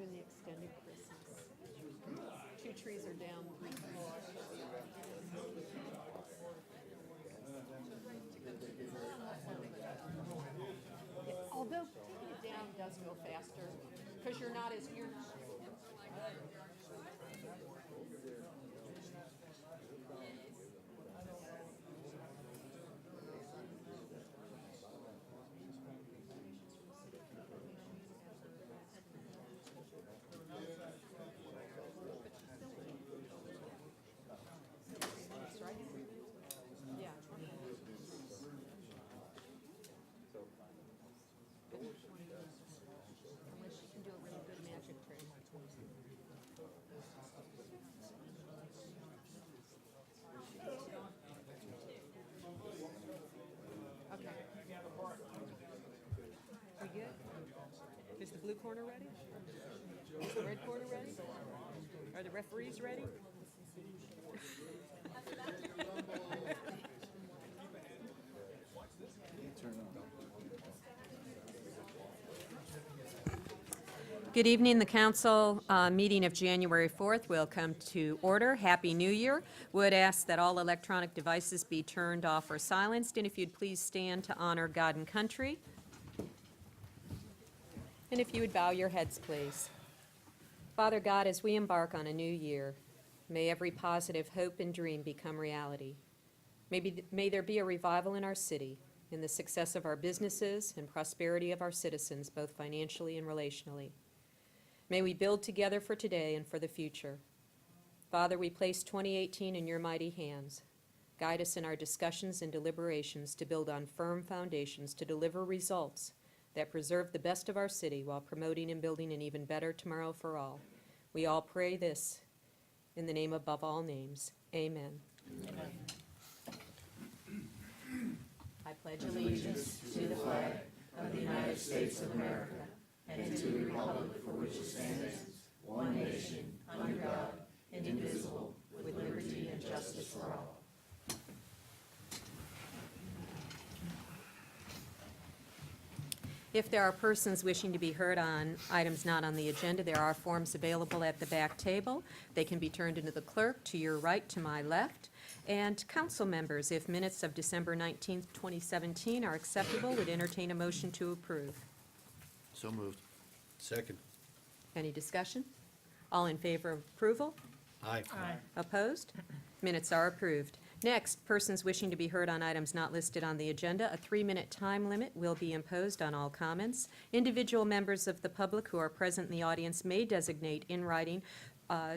doing the extended Christmas. 2 trees are down, 3 floors. Although taking it down does go faster, because you're not as, you're, right? Yeah. Unless you can do a really good magic trick. Okay. We good? Is the blue corner ready? Is the red corner ready? Are the referees ready? Good evening. The council meeting of January 4th will come to order. Happy New Year. Would ask that all electronic devices be turned off or silenced, and if you'd please stand to honor God and country. And if you would bow your heads, please. Father God, as we embark on a new year, may every positive hope and dream become reality. May there be a revival in our city, in the success of our businesses and prosperity of our citizens, both financially and relationally. May we build together for today and for the future. Father, we place 2018 in your mighty hands. Guide us in our discussions and deliberations to build on firm foundations to deliver results that preserve the best of our city while promoting and building an even better tomorrow for all. We all pray this in the name above all names. Amen. Amen. I pledge allegiance to the flag of the United States of America and to the republic for which it stands, one nation, under God, indivisible, with liberty and justice for all. If there are persons wishing to be heard on items not on the agenda, there are forms available at the back table. They can be turned into the clerk to your right, to my left. And council members, if minutes of December 19th, 2017 are acceptable, would entertain a motion to approve. So moved. Second. Any discussion? All in favor of approval? Aye. Opposed? Minutes are approved. Next, persons wishing to be heard on items not listed on the agenda, a 3-minute time limit will be imposed on all comments. Individual members of the public who are present in the audience may designate in writing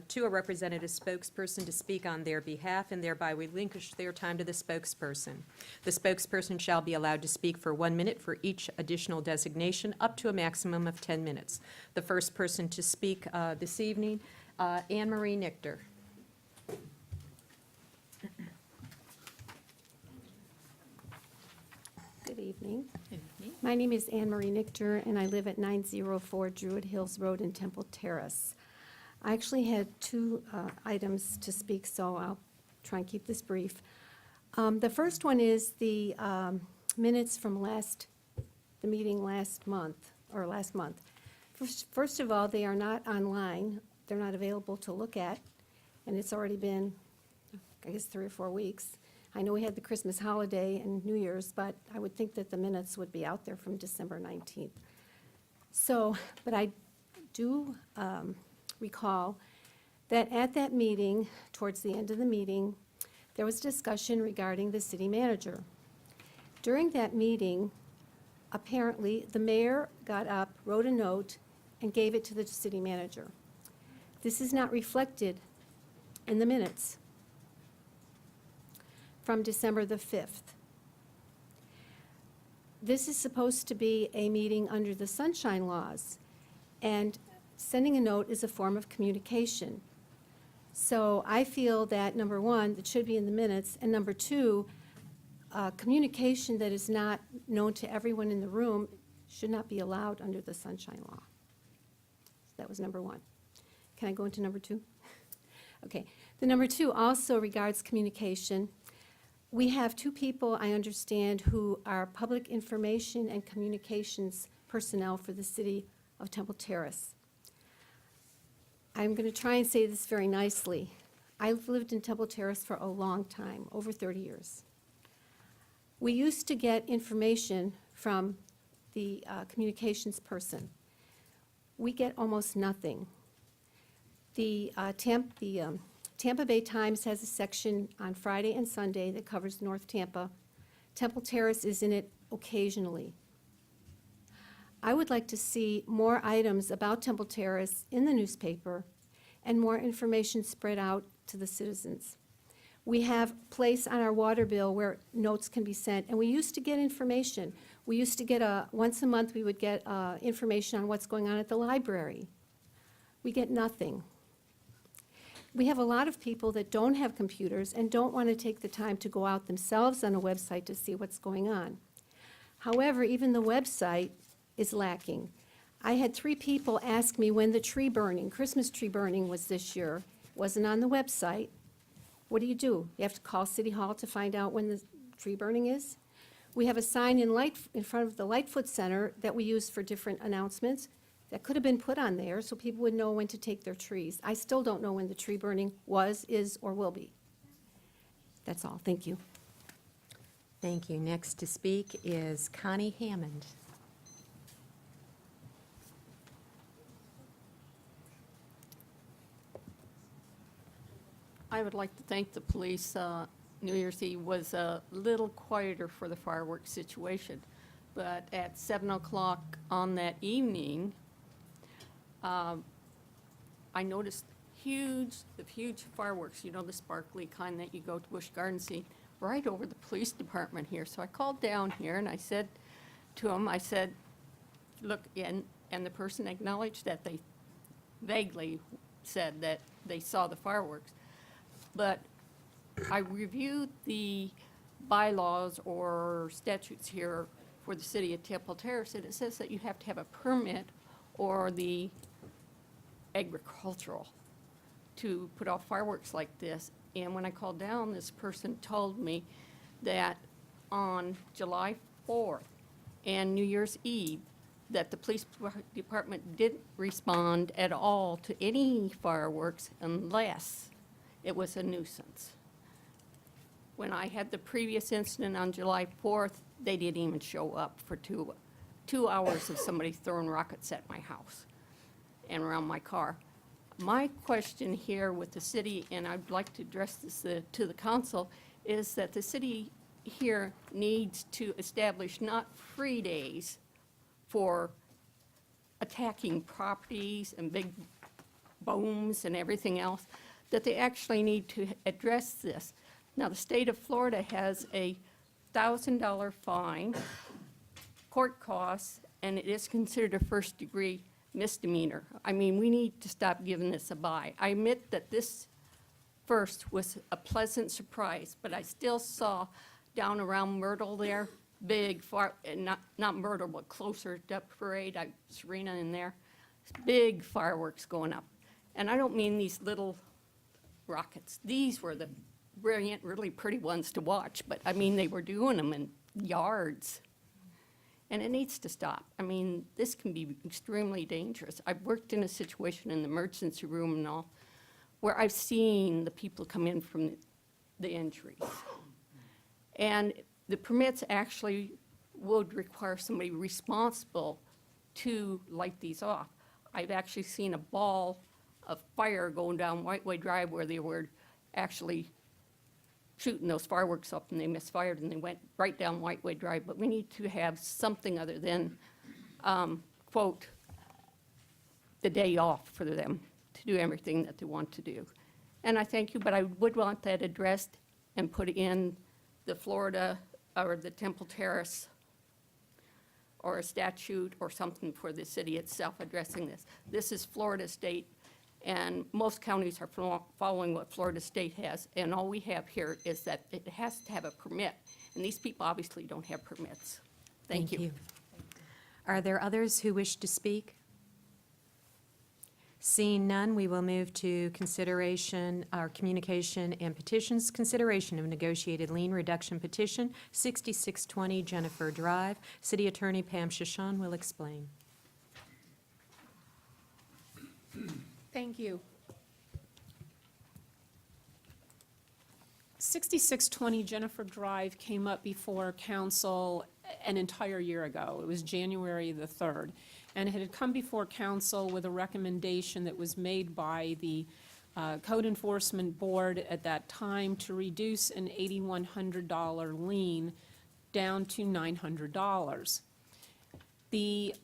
to a representative spokesperson to speak on their behalf and thereby relinquish their time to the spokesperson. The spokesperson shall be allowed to speak for 1 minute for each additional designation, up to a maximum of 10 minutes. The first person to speak this evening, Anne Marie Nichter. Good evening. My name is Anne Marie Nichter, and I live at 904 Druid Hills Road in Temple Terrace. I actually had 2 items to speak, so I'll try and keep this brief. The first one is the minutes from the meeting last month. First of all, they are not online. They're not available to look at, and it's already been, I guess, 3 or 4 weeks. I know we had the Christmas holiday and New Year's, but I would think that the minutes would be out there from December 19th. So, but I do recall that at that meeting, towards the end of the meeting, there was discussion regarding the city manager. During that meeting, apparently, the mayor got up, wrote a note, and gave it to the city manager. This is not reflected in the minutes from December the 5th. This is supposed to be a meeting under the sunshine laws, and sending a note is a form of communication. So I feel that, number one, it should be in the minutes, and number two, communication that is not known to everyone in the room should not be allowed under the sunshine law. So that was number one. Can I go into number two? Okay. The number two also regards communication. We have 2 people, I understand, who are public information and communications personnel for the city of Temple Terrace. I'm going to try and say this very nicely. I've lived in Temple Terrace for a long time, over 30 years. We used to get information from the communications person. We get almost nothing. The Tampa Bay Times has a section on Friday and Sunday that covers North Tampa. Temple Terrace is in it occasionally. I would like to see more items about Temple Terrace in the newspaper and more information spread out to the citizens. We have a place on our water bill where notes can be sent, and we used to get information. We used to get once a month, we would get information on what's going on at the library. We get nothing. We have a lot of people that don't have computers and don't want to take the time to go out themselves on a website to see what's going on. However, even the website is lacking. I had 3 people ask me when the tree burning, Christmas tree burning was this year. It wasn't on the website. What do? You have to call City Hall to find out when the tree burning is? We have a sign in front of the Lightfoot Center that we use for different announcements that could have been put on there so people would know when to take their trees. I still don't know when the tree burning was, is, or will be. That's all. Thank you. Thank you. Next to speak is Connie Hammond. I would like to thank the police. New Year's Eve was a little quieter for the fireworks situation, but at 7 o'clock on that evening, I noticed the huge fireworks, you know, the sparkly kind that you go to Busch Gardens see, right over the police department here. So I called down here and I said to them, I said, look, and the person acknowledged that they vaguely said that they saw the fireworks. But I reviewed the bylaws or statutes here for the city of Temple Terrace, and it says that you have to have a permit or the agricultural to put off fireworks like this. And when I called down, this person told me that on July 4th and New Year's Eve, that the police department didn't respond at all to any fireworks unless it was a nuisance. When I had the previous incident on July 4th, they didn't even show up for two hours of somebody throwing rockets at my house and around my car. My question here with the city, and I'd like to address this to the council, is that the city here needs to establish not free days for attacking properties and big booms and everything else, that they actually need to address this. Now, the state of Florida has a $1,000 fine, court costs, and it is considered a first-degree misdemeanor. I mean, we need to stop giving this a bye. I admit that this first was a pleasant surprise, but I still saw down around Myrtle there, big not Myrtle, but closer to Parade, Serena in there, big fireworks going up. And I don't mean these little rockets. These were the brilliant, really pretty ones to watch, but I mean, they were doing them in yards. And it needs to stop. I mean, this can be extremely dangerous. I've worked in a situation in the emergency room and all, where I've seen the people come in from the injuries. And the permits actually would require somebody responsible to light these off. I've actually seen a ball of fire going down Whiteway Drive where they were actually shooting those fireworks up and they misfired and they went right down Whiteway Drive. But we need to have something other than, quote, the day off for them to do everything that they want to do. And I thank you, but I would want that addressed and put in the Florida or the Temple Terrace or a statute or something for the city itself addressing this. This is Florida State, and most counties are following what Florida State has, and all we have here is that it has to have a permit, and these people obviously don't have permits. Thank you. Are there others who wish to speak? Seeing none, we will move to consideration, our communication and petitions. Consideration of negotiated lien reduction petition, 6620 Jennifer Drive. City Attorney Pam Shashan will explain. Thank you. 6620 Jennifer Drive came up before council an entire year ago. It was January the 3rd. And it had come before council with a recommendation that was made by the Code Enforcement Board at that time to reduce an $8,100 lien down to $900. The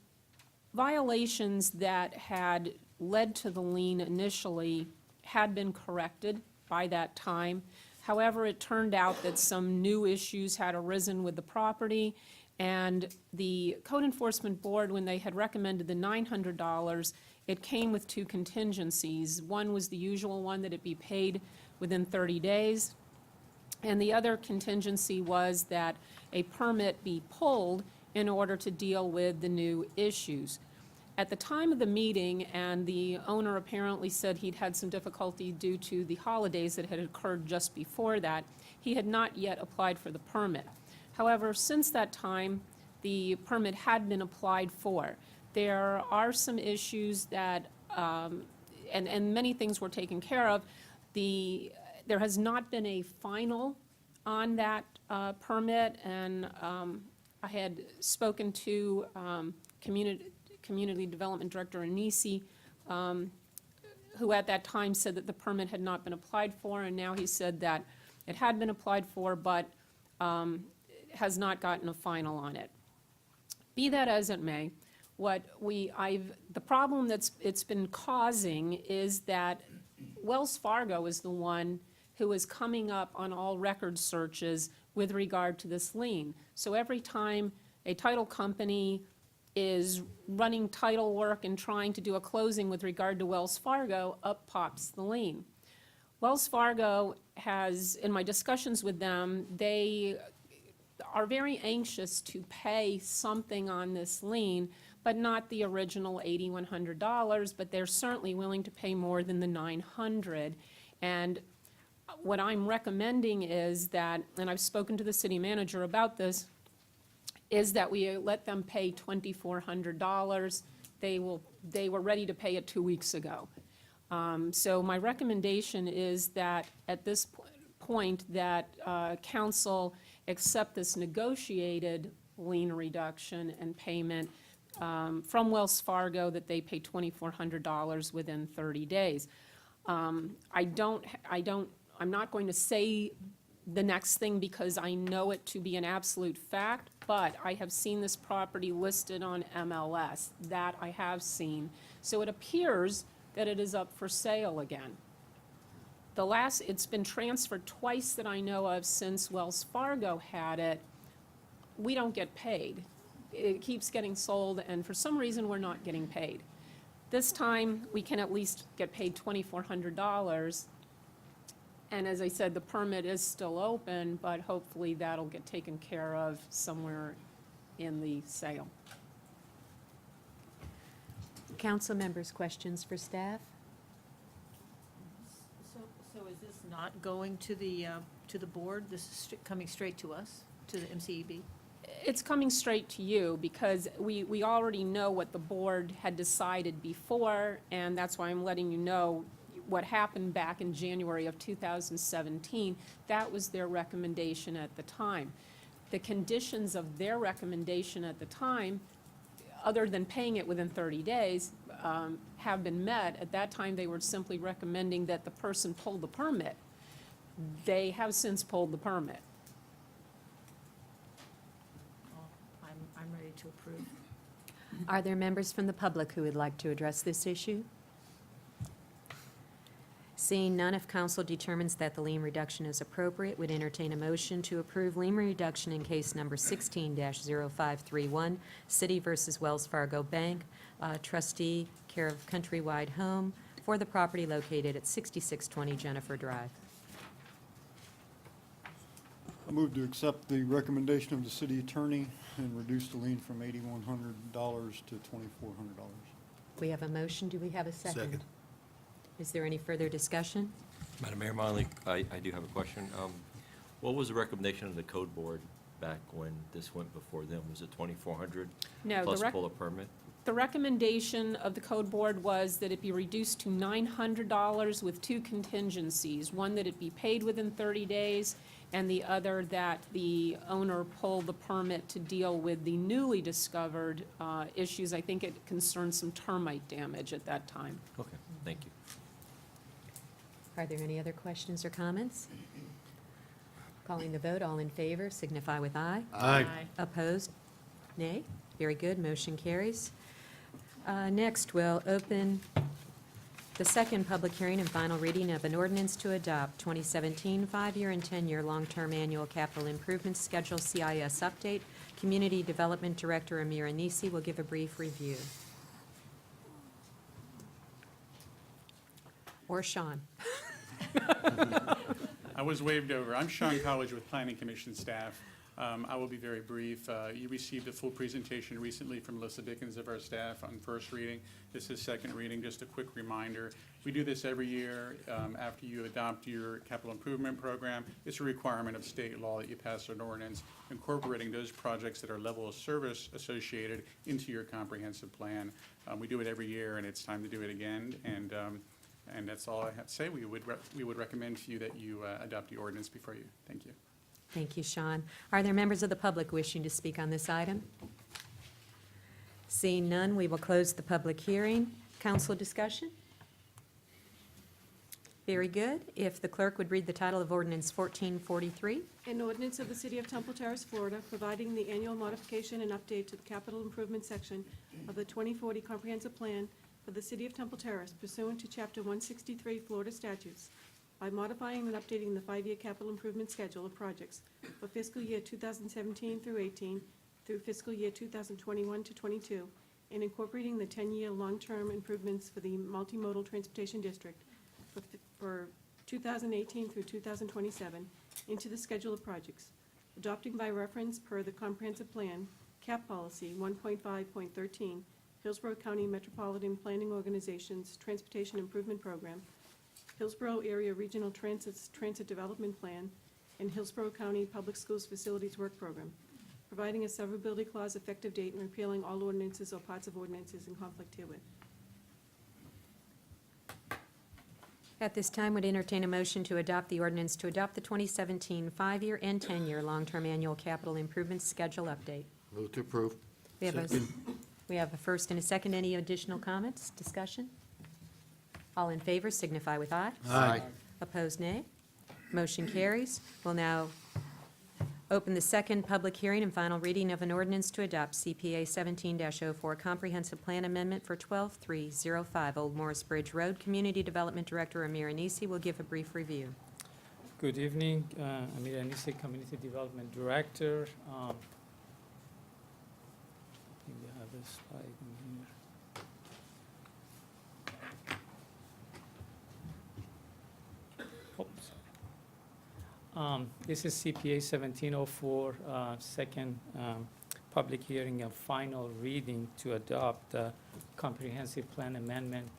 violations that had led to the lien initially had been corrected by that time. However, it turned out that some new issues had arisen with the property, and the Code Enforcement Board, when they had recommended the $900, it came with two contingencies. One was the usual one, that it be paid within 30 days, and the other contingency was that a permit be pulled in order to deal with the new issues. At the time of the meeting, and the owner apparently said he'd had some difficulty due to the holidays that had occurred just before that, he had not yet applied for the permit. However, since that time, the permit had been applied for. There are some issues that, and many things were taken care of. There has not been a final on that permit, and I had spoken to Community Development Director Anisi, who at that time said that the permit had not been applied for, and now he said that it had been applied for, but has not gotten a final on it. Be that as it may, the problem it's been causing is that Wells Fargo is the one who is coming up on all record searches with regard to this lien. So every time a title company is running title work and trying to do a closing with regard to Wells Fargo, up pops the lien. Wells Fargo has, in my discussions with them, they are very anxious to pay something on this lien, but not the original $8,100, but they're certainly willing to pay more than the $900. And what I'm recommending is that, and I've spoken to the city manager about this, is that we let them pay $2,400. They were ready to pay it 2 weeks ago. So my recommendation is that at this point that council accept this negotiated lien reduction and payment from Wells Fargo, that they pay $2,400 within 30 days. I'm not going to say the next thing because I know it to be an absolute fact, but I have seen this property listed on MLS. That I have seen. So it appears that it is up for sale again. It's been transferred twice that I know of since Wells Fargo had it. We don't get paid. It keeps getting sold, and for some reason, we're not getting paid. This time, we can at least get paid $2,400. And as I said, the permit is still open, but hopefully that'll get taken care of somewhere in the sale. Council members, questions for staff? So is this not going to the board? This is coming straight to us, to the MCEB? It's coming straight to you because we already know what the board had decided before, and that's why I'm letting you know what happened back in January of 2017. That was their recommendation at the time. The conditions of their recommendation at the time, other than paying it within 30 days, have been met. At that time, they were simply recommending that the person pull the permit. They have since pulled the permit. Well, I'm ready to approve. Are there members from the public who would like to address this issue? Seeing none, if council determines that the lien reduction is appropriate, would entertain a motion to approve lien reduction in case number 16-0531, City versus Wells Fargo Bank, trustee, care of Countrywide Home, for the property located at 6620 Jennifer Drive. I move to accept the recommendation of the city attorney and reduce the lien from $8,100 to $2,400. We have a motion. Do we have a second? Second. Is there any further discussion? Madam Mayor Molly, I do have a question. What was the recommendation of the code board back when this went before them? Was it 2,400 No, plus pull a permit? The recommendation of the code board was that it be reduced to $900 with two contingencies. One, that it be paid within 30 days, and the other, that the owner pull the permit to deal with the newly discovered issues. I think it concerned some termite damage at that time. Okay, thank you. Are there any other questions or comments? Calling the vote, all in favor signify with aye. Aye. Opposed? Nay? Very good, motion carries. Next, we'll open the second public hearing and final reading of an ordinance to adopt 2017 5-year and 10-year long-term annual capital improvement schedule, CIS update. Community Development Director Amir Anisi will give a brief review. Or Sean. I was waved over. I'm Sean College with Planning Commission staff. I will be very brief. You received a full presentation recently from Melissa Dickens of our staff on first reading. This is second reading. Just a quick reminder. We do this every year after you adopt your capital improvement program. It's a requirement of state law that you pass an ordinance incorporating those projects that are level of service associated into your comprehensive plan. We do it every year, and it's time to do it again. And that's all I have to say. We would recommend to you that you adopt the ordinance before you. Thank you. Thank you, Sean. Are there members of the public wishing to speak on this item? Seeing none, we will close the public hearing. Council discussion? Very good. If the clerk would read the title of ordinance 1443. An ordinance of the City of Temple Terrace, Florida, providing the annual modification and update to the capital improvement section of the 2040 Comprehensive Plan for the City of Temple Terrace pursuant to Chapter 163 Florida statutes by modifying and updating the 5-year capital improvement schedule of projects for fiscal year 2017 through 18 through fiscal year 2021 to 22, and incorporating the 10-year long-term improvements for the multimodal transportation district for 2018 through 2027 into the schedule of projects, adopting by reference per the comprehensive plan, CAP policy 1.5.13, Hillsborough County Metropolitan Planning Organization's Transportation Improvement Program, Hillsborough Area Regional Transit Development Plan, and Hillsborough County Public Schools Facilities Work Program, providing a severability clause effective date and repealing all ordinances or parts of ordinances in conflict herewith. At this time, would entertain a motion to adopt the ordinance to adopt the 2017 5-year and 10-year long-term annual capital improvement schedule update. Move to approve. We have a first and a second. Any additional comments, discussion? All in favor signify with aye. Aye. Opposed, nay. Motion carries. We'll now open the second public hearing and final reading of an ordinance to adopt CPA 17-04 Comprehensive Plan Amendment for 12305 Old Morris Bridge Road. Community Development Director Amir Anisi will give a brief review. Good evening, Amir Anisi, Community Development Director. I think we have a slide in here. This is CPA 1704, second public hearing and final reading to adopt comprehensive plan amendment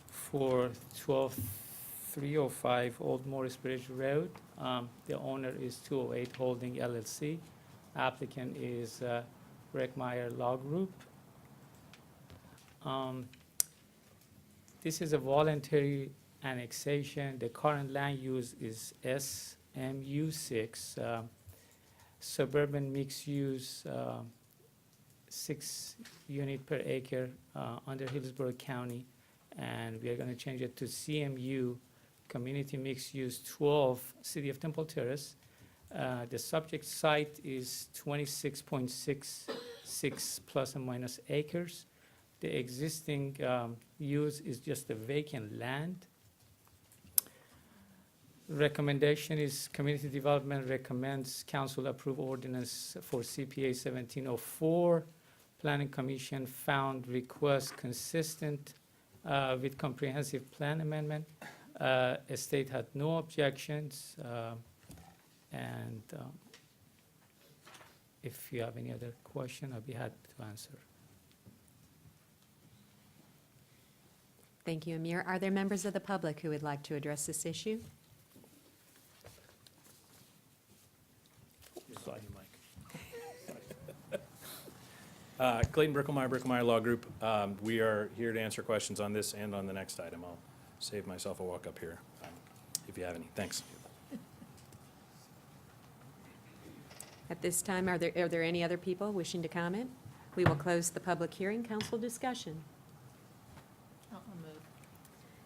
for 12305 Old Morris Bridge Road. The owner is 208 Holding LLC. Applicant is Reckmeyer Law Group. This is a voluntary annexation. The current land use is SMU6, suburban mixed use, 6 unit per acre under Hillsborough County, and we are going to change it to CMU, community mixed use 12, City of Temple Terrace. The subject site is 26.66 plus or minus acres. The existing use is just a vacant land. Recommendation is Community Development recommends council approve ordinance for CPA 1704. Planning Commission found request consistent with comprehensive plan amendment. Estate had no objections, and if you have any other question, I'll be happy to answer. Thank you, Amir. Are there members of the public who would like to address this issue? Clayton Bricklemeyer Law Group. We are here to answer questions on this and on the next item. I'll save myself a walk up here if you have any. Thanks. At this time, are there any other people wishing to comment? We will close the public hearing. Council discussion. I'll move.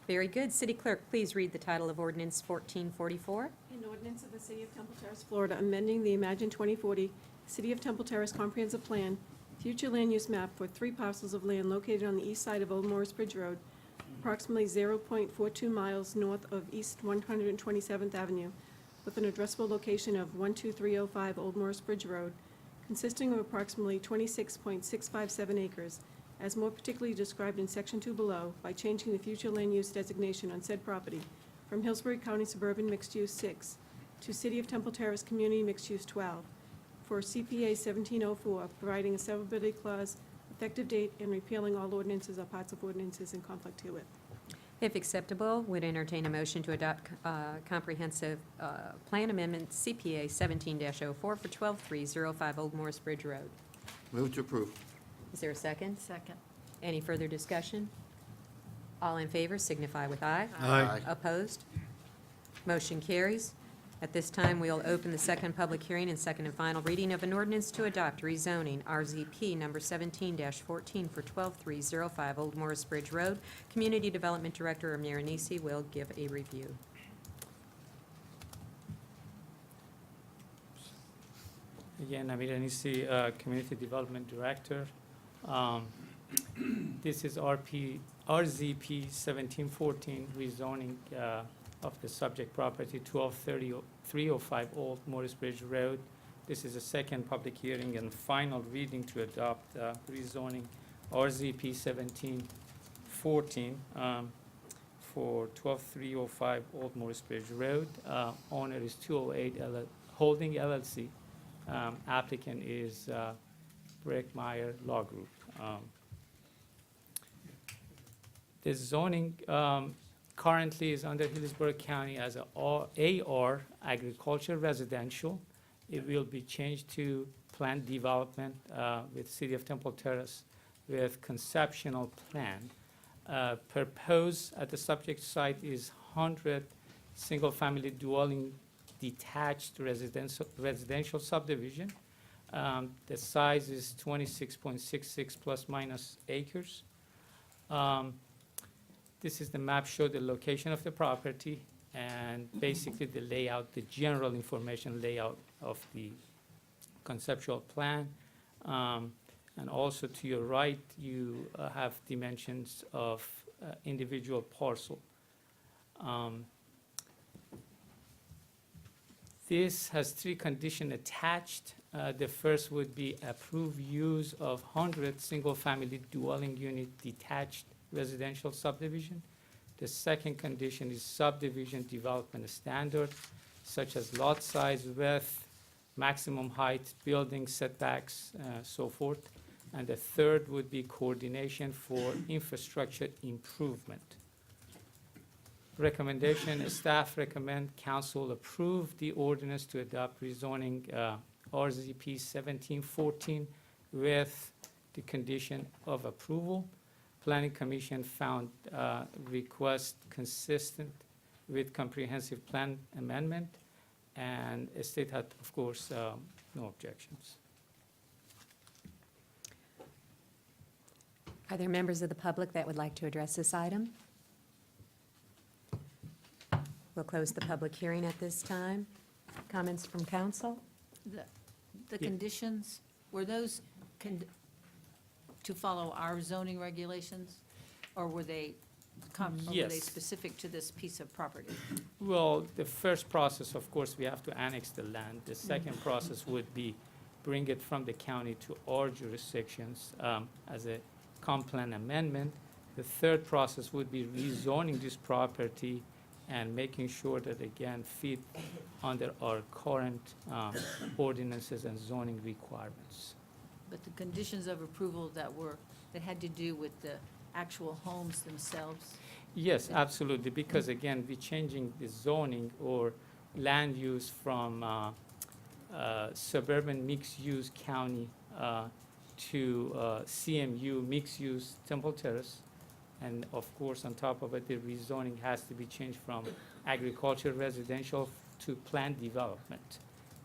Very good. City Clerk, please read the title of ordinance 1444. An ordinance of the City of Temple Terrace, Florida, amending the Imagine 2040 City of Temple Terrace Comprehensive Plan, future land use map for 3 parcels of land located on the east side of Old Morris Bridge Road, approximately 0.42 miles north of East 127th Avenue, with an addressable location of 12305 Old Morris Bridge Road, consisting of approximately 26.657 acres, as more particularly described in Section 2 below, by changing the future land use designation on said property from Hillsborough County Suburban Mixed Use 6 to City of Temple Terrace Community Mixed Use 12, for CPA 1704, providing a severability clause, effective date, and repealing all ordinances or parts of ordinances in conflict herewith. If acceptable, would entertain a motion to adopt comprehensive plan amendment CPA 17-04 for 12305 Old Morris Bridge Road. Move to approve. Is there a second? Second. Any further discussion? All in favor signify with aye. Aye. Opposed? Motion carries. At this time, we'll open the second public hearing and second and final reading of an ordinance to adopt rezoning RZP number 17-14 for 12305 Old Morris Bridge Road. Community Development Director Amir Anisi will give a review. Again, Amir Anisi, Community Development Director. This is RZP 1714 rezoning of the subject property, 12305 Old Morris Bridge Road. This is a second public hearing and final reading to adopt rezoning RZP 1714 for 12305 Old Morris Bridge Road. Owner is 208 Holding LLC. Applicant is Brickmeyer Law Group. The zoning currently is under Hillsborough County as a AR, agriculture residential. It will be changed to planned development with City of Temple Terrace with conceptual plan. Proposed at the subject site is 100 single-family dwelling detached residential subdivision. The size is 26.66 plus minus acres. This is the map show the location of the property and basically the layout, the general information layout of the conceptual plan. And also to your right, you have dimensions of individual parcel. This has 3 conditions attached. The first would be approved use of 100 single-family dwelling unit detached residential subdivision. The second condition is subdivision development standard, such as lot size, width, maximum height, building setbacks, so forth. And the third would be coordination for infrastructure improvement. Recommendation, staff recommend council approve the ordinance to adopt rezoning RZP 1714 with the condition of approval. Planning Commission found request consistent with comprehensive plan amendment, and state had, of course, no objections. Are there members of the public that would like to address this item? We'll close the public hearing at this time. Comments from council? The Yeah. conditions, were those to follow our zoning regulations? Or were they Yes. specific to this piece of property? Well, the first process, of course, we have to annex the land. The second process would be bring it from the county to our jurisdictions as a comp plan amendment. The third process would be rezoning this property and making sure that, again, fit under our current ordinances and zoning requirements. But the conditions of approval that had to do with the actual homes themselves? Yes, absolutely, because again, we're changing the zoning or land use from suburban mixed-use county to CMU mixed-use Temple Terrace. And of course, on top of it, the rezoning has to be changed from agriculture residential to planned development.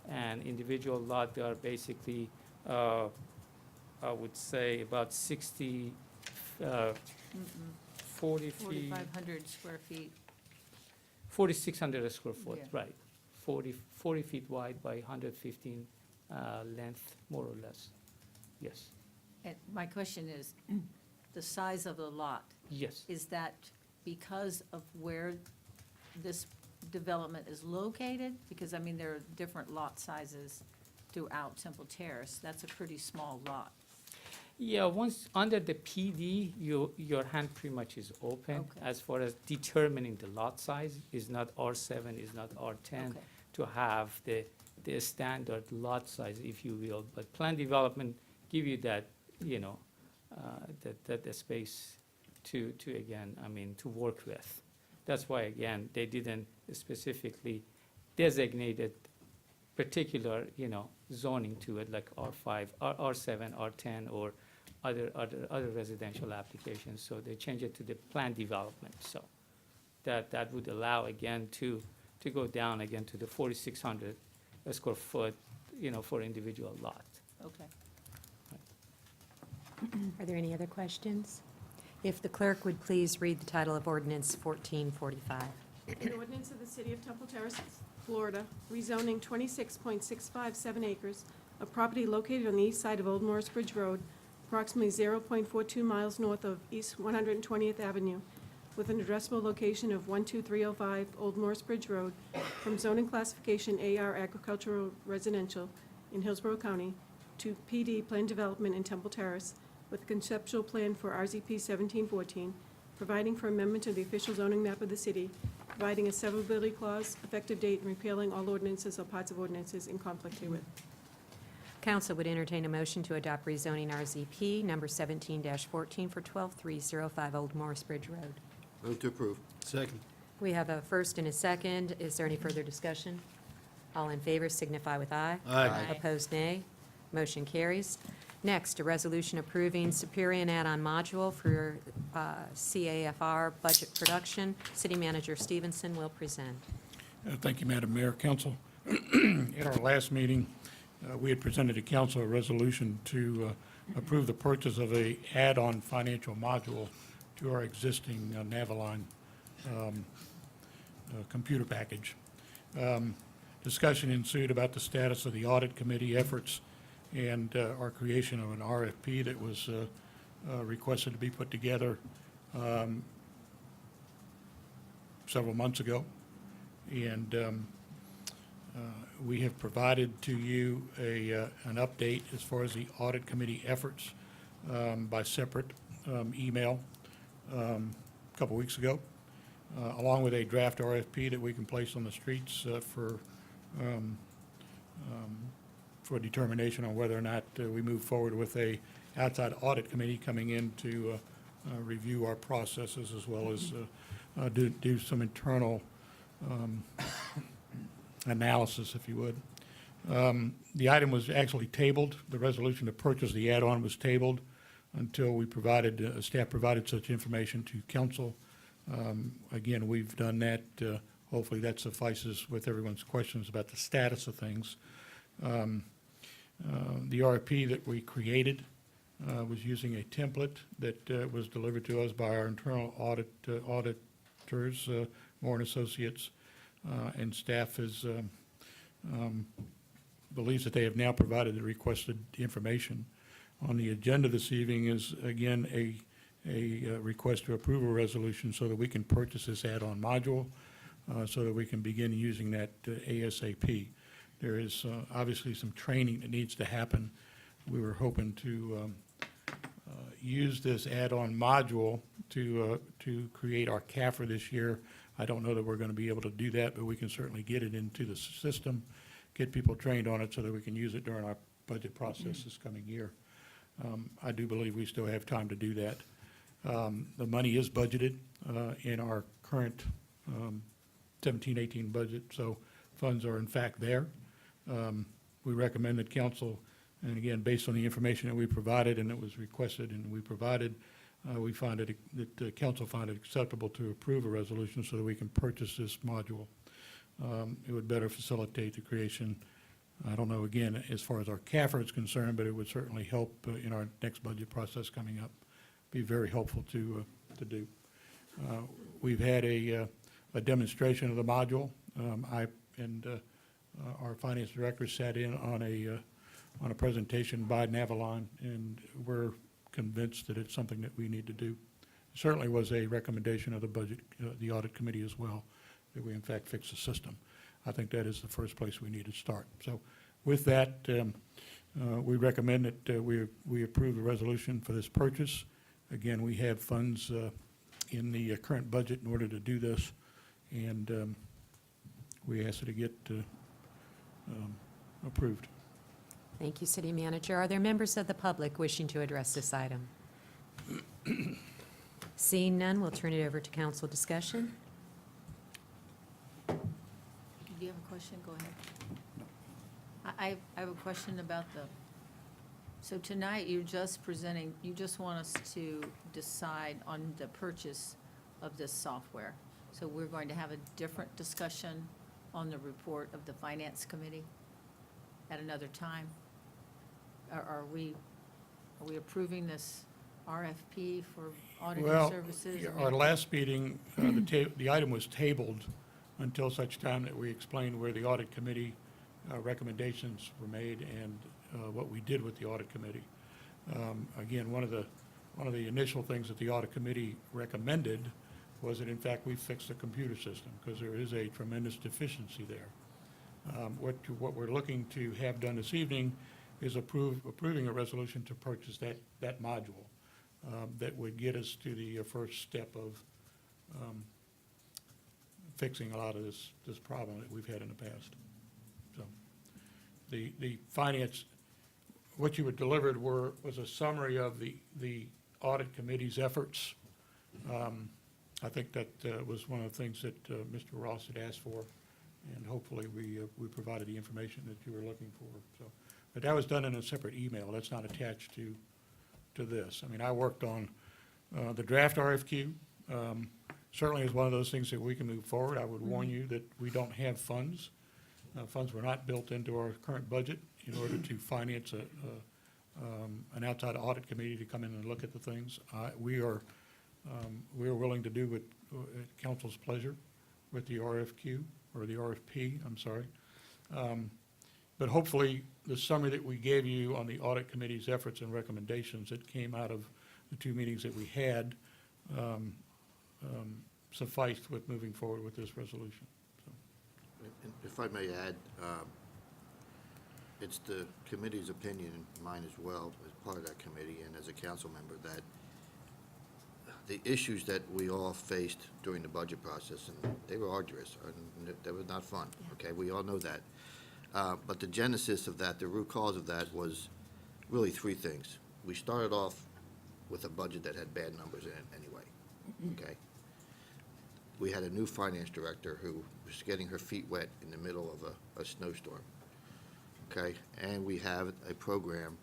And individual lot, they are basically, I would say about 60, 40 feet, 4,500 square feet. 4,600 square foot, Yeah. right. 40 feet wide by 115 length, more or less. Yes, And my question is, the size of the lot, yes. is that because of where this development is located? Because, I mean, there are different lot sizes throughout Temple Terrace. That's a pretty small lot. Yeah, once under the PD, your hand pretty much is open. Okay. As far as determining the lot size, is not R7, is not R10, Okay. to have the standard lot size, if you will. But plan development give you that, you know, that the space to again, I mean, to work with. That's why, again, they didn't specifically designated particular, you know, zoning to it, like R5, R7, R10, or other residential applications. So they changed it to the plan development. So that would allow, again, to go down again to the 4,600 square foot, you know, for individual lot. Okay. Are there any other questions? If the clerk would please read the title of ordinance 1445. An ordinance of the City of Temple Terrace, Florida, rezoning 26.657 acres of property located on the east side of Old Morris Bridge Road, approximately 0.42 miles north of East 120th Avenue, with an addressable location of 12305 Old Morris Bridge Road, from zoning classification AR Agricultural Residential in Hillsborough County to PD Plan Development in Temple Terrace, with conceptual plan for RZP 1714, providing for amendment to the official zoning map of the city, providing a severability clause, effective date, and repealing all ordinances or parts of ordinances in conflict herewith. Council would entertain a motion to adopt rezoning RZP number 17-14 for 12305 Old Morris Bridge Road. Move to approve. Second. We have a first and a second. Is there any further discussion? All in favor signify with aye. Aye. Opposed, nay. Motion carries. Next, a resolution approving Superior add-on module for CAFR budget production. City Manager Stevenson will present. Thank you, Madam Mayor, Council. At our last meeting, we had presented to council a resolution to approve the purchase of a add-on financial module to our existing Naviline computer package. Discussion ensued about the status of the audit committee efforts and our creation of an RFP that was requested to be put together several months ago. And we have provided to you an update as far as the audit committee efforts by separate email a couple weeks ago, along with a draft RFP that we can place on the streets for determination on whether or not we move forward with a outside audit committee coming in to review our processes, as well as do some internal analysis, if you would. The item was actually tabled. The resolution to purchase the add-on was tabled until we provided, staff provided such information to council. Again, we've done that. Hopefully that suffices with everyone's questions about the status of things. The RFP that we created was using a template that was delivered to us by our internal auditors, Moore and Associates, and staff is believes that they have now provided the requested information. On the agenda this evening is, again, a request to approve a resolution so that we can purchase this add-on module, so that we can begin using that ASAP. There is obviously some training that needs to happen. We were hoping to use this add-on module to create our CAFR this year. I don't know that we're going to be able to do that, but we can certainly get it into the system, get people trained on it so that we can use it during our budget process this coming year. I do believe we still have time to do that. The money is budgeted in our current 17-18 budget, so funds are in fact there. We recommend that council And again, based on the information that we provided and that was requested and we provided, we find it, that the council find it acceptable to approve a resolution so that we can purchase this module. It would better facilitate the creation, I don't know, again, as far as our CAFR is concerned, but it would certainly help in our next budget process coming up. Be very helpful to do. We've had a demonstration of the module. I and our finance director sat in on a presentation by Navalon, and we're convinced that it's something that we need to do. Certainly was a recommendation of the budget, the audit committee as well, that we in fact fix the system. I think that is the first place we need to start. So with that, we recommend that we approve the resolution for this purchase. Again, we have funds in the current budget in order to do this, and we ask it to get approved. Thank you, City Manager. Are there members of the public wishing to address this item? Seeing none, we'll turn it over to council discussion. Do you have a question? Go ahead. I have a question about so tonight you're just presenting, you just want us to decide on the purchase of this software. So we're going to have a different discussion on the report of the Finance Committee at another time? Are we approving this RFP for auditing services? Well, our last meeting, the item was tabled until such time that we explained where the audit committee recommendations were made and what we did with the audit committee. Again, one of the initial things that the audit committee recommended was that in fact we fix the computer system because there is a tremendous deficiency there. What we're looking to have done this evening is approving a resolution to purchase that module that would get us to the first step of fixing a lot of this problem that we've had in the past. So the finance, what you were delivered was a summary of the audit committee's efforts. I think that was one of the things that Mr. Ross had asked for, and hopefully we provided the information that you were looking for. So, but that was done in a separate email. That's not attached to this. I mean, I worked on the draft RFQ. Certainly is one of those things that we can move forward. I would warn you that we don't have funds. Funds were not built into our current budget in order to finance an outside audit committee to come in and look at the things. We are willing to do at council's pleasure with the RFQ, or the RFP, I'm sorry. But hopefully, the summary that we gave you on the audit committee's efforts and recommendations that came out of the two meetings that we had sufficed with moving forward with this resolution. So. And if I may add, it's the committee's opinion, and mine as well, as part of that committee and as a council member, that the issues that we all faced during the budget process, and they were arduous, and they were not fun, okay? We all know that. But the genesis of that, the root cause of that was really three things. We started off with a budget that had bad numbers in it anyway, okay? We had a new finance director who was getting her feet wet in the middle of a snowstorm, okay? And we have a program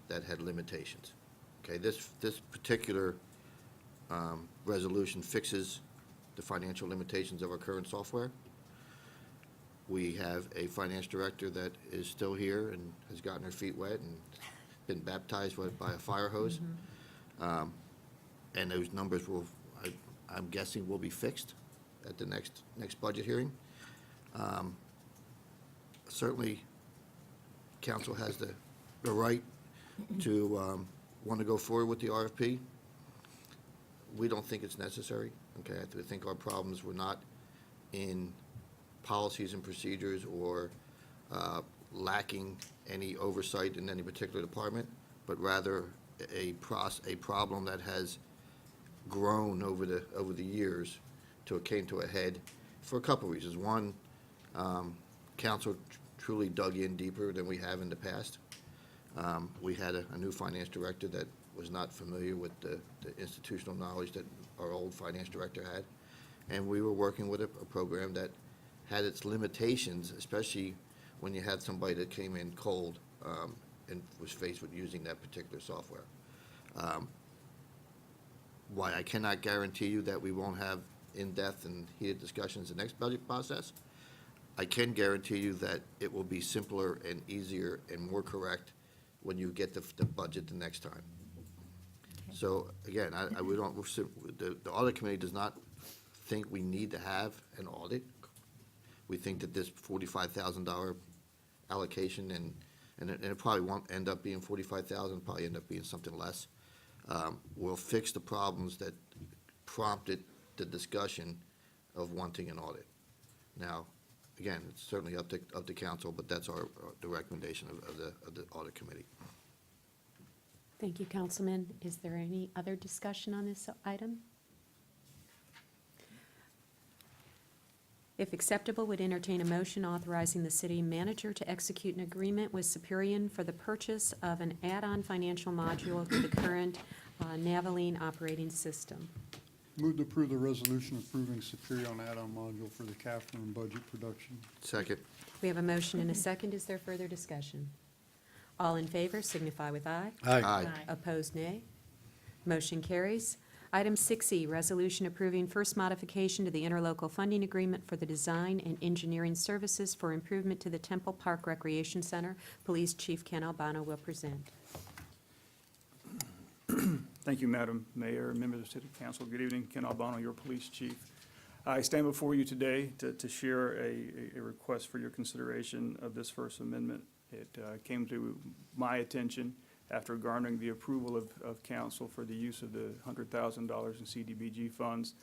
that had limitations, okay? This particular resolution fixes the financial limitations of our current software. We have a finance director that is still here and has gotten her feet wet and been baptized by a fire hose. And those numbers I'm guessing will be fixed at the next budget hearing. Certainly, council has the right to want to go forward with the RFP. We don't think it's necessary, okay? I think our problems were not in policies and procedures or lacking any oversight in any particular department, but rather a problem that has grown over the years till it came to a head for a couple of reasons. One, council truly dug in deeper than we have in the past. We had a new finance director that was not familiar with the institutional knowledge that our old finance director had. And we were working with a program that had its limitations, especially when you had somebody that came in cold and was faced with using that particular software. Why I cannot guarantee you that we won't have in-depth and heated discussions the next budget process, I can guarantee you that it will be simpler and easier and more correct when you get the budget the next time. So, again, we don't, the audit committee does not think we need to have an audit. We think that this $45,000 allocation, and it probably won't end up being 45,000, probably end up being something less, will fix the problems that prompted the discussion of wanting an audit. Now, again, it's certainly up to council, but that's the recommendation of the audit committee. Thank you, Councilman. Is there any other discussion on this item? If acceptable, would entertain a motion authorizing the city manager to execute an agreement with Superion for the purchase of an add-on financial module to the current Navaline operating system. Move to approve the resolution approving Superion add-on module for the Catherine budget production. Second. We have a motion and a second. Is there further discussion? All in favor signify with aye. Aye. Opposed, nay. Motion carries. Item 6E, resolution approving first modification to the interlocal funding agreement for the design and engineering services for improvement to the Temple Park Recreation Center. Police Chief Ken Albano will present. Thank you, Madam Mayor, members of the City Council. Good evening. Ken Albano, your police chief. I stand before you today to share a request for your consideration of this First Amendment. It came to my attention after garnering the approval of council for the use of the $100,000 in CDBG funds.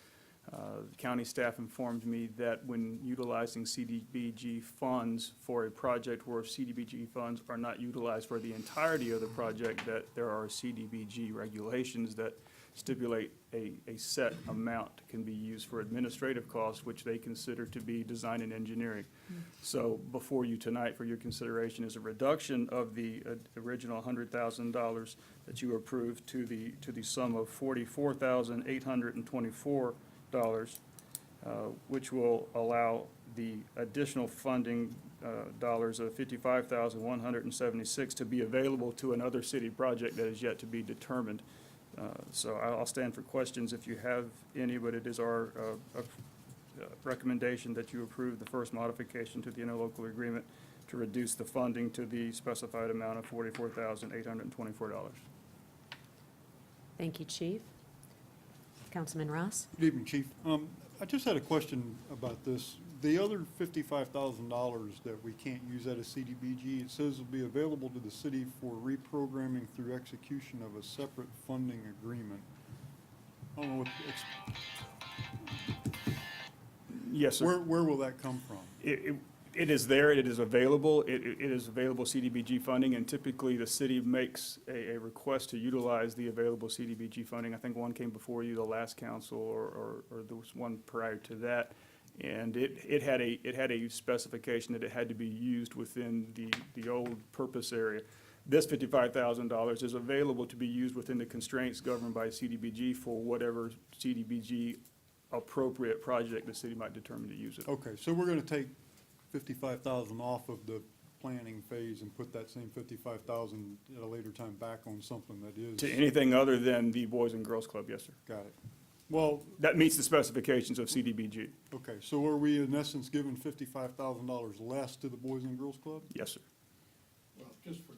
The county staff informed me that when utilizing CDBG funds for a project where CDBG funds are not utilized for the entirety of the project, that there are CDBG regulations that stipulate a set amount can be used for administrative costs, which they consider to be design and engineering. So before you tonight for your consideration is a reduction of the original $100,000 that you approved to the sum of $44,824, which will allow the additional funding dollars of $55,176 to be available to another city project that is yet to be determined. So I'll stand for questions if you have any, but it is our recommendation that you approve the first modification to the interlocal agreement to reduce the funding to the specified amount of $44,824. Thank you, Chief. Councilman Ross? Good evening, Chief. I just had a question about this. The other $55,000 that we can't use out of CDBG, it says will be available to the city for reprogramming through execution of a separate funding agreement. I don't know what, Yes, sir. where will that come from? It is there, it is available, it is available CDBG funding, and typically the city makes a request to utilize the available CDBG funding. I think one came before you, the last council, or there was one prior to that. And it had a specification that it had to be used within the old purpose area. This $55,000 is available to be used within the constraints governed by CDBG for whatever CDBG appropriate project the city might determine to use it. Okay, so we're gonna take 55,000 off of the planning phase and put that same 55,000 at a later time back on something that is. To anything other than the Boys and Girls Club, yes, sir. Got it. Well, That meets the specifications of CDBG, okay, so are we in essence giving $55,000 less to the Boys and Girls Club? yes, sir. Well, just for,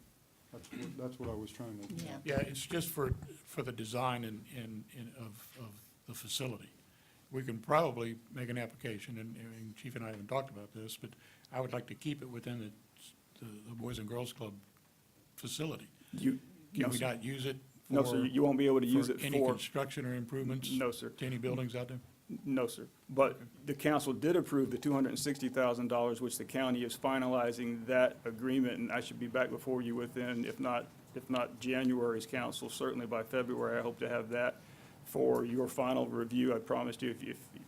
That's what I was trying to. Yeah. yeah, it's just for the design of the facility. We can probably make an application, and Chief and I haven't talked about this, but I would like to keep it within the Boys and Girls Club facility. No, Can we sir. not use it for? No, sir, you won't be able to use it Any for, construction or improvements? no, sir. To any buildings out there? No, sir. But the council did approve the $260,000, which the county is finalizing that agreement, and I should be back before you within, if not January's council, certainly by February. I hope to have that for your final review. I promised you,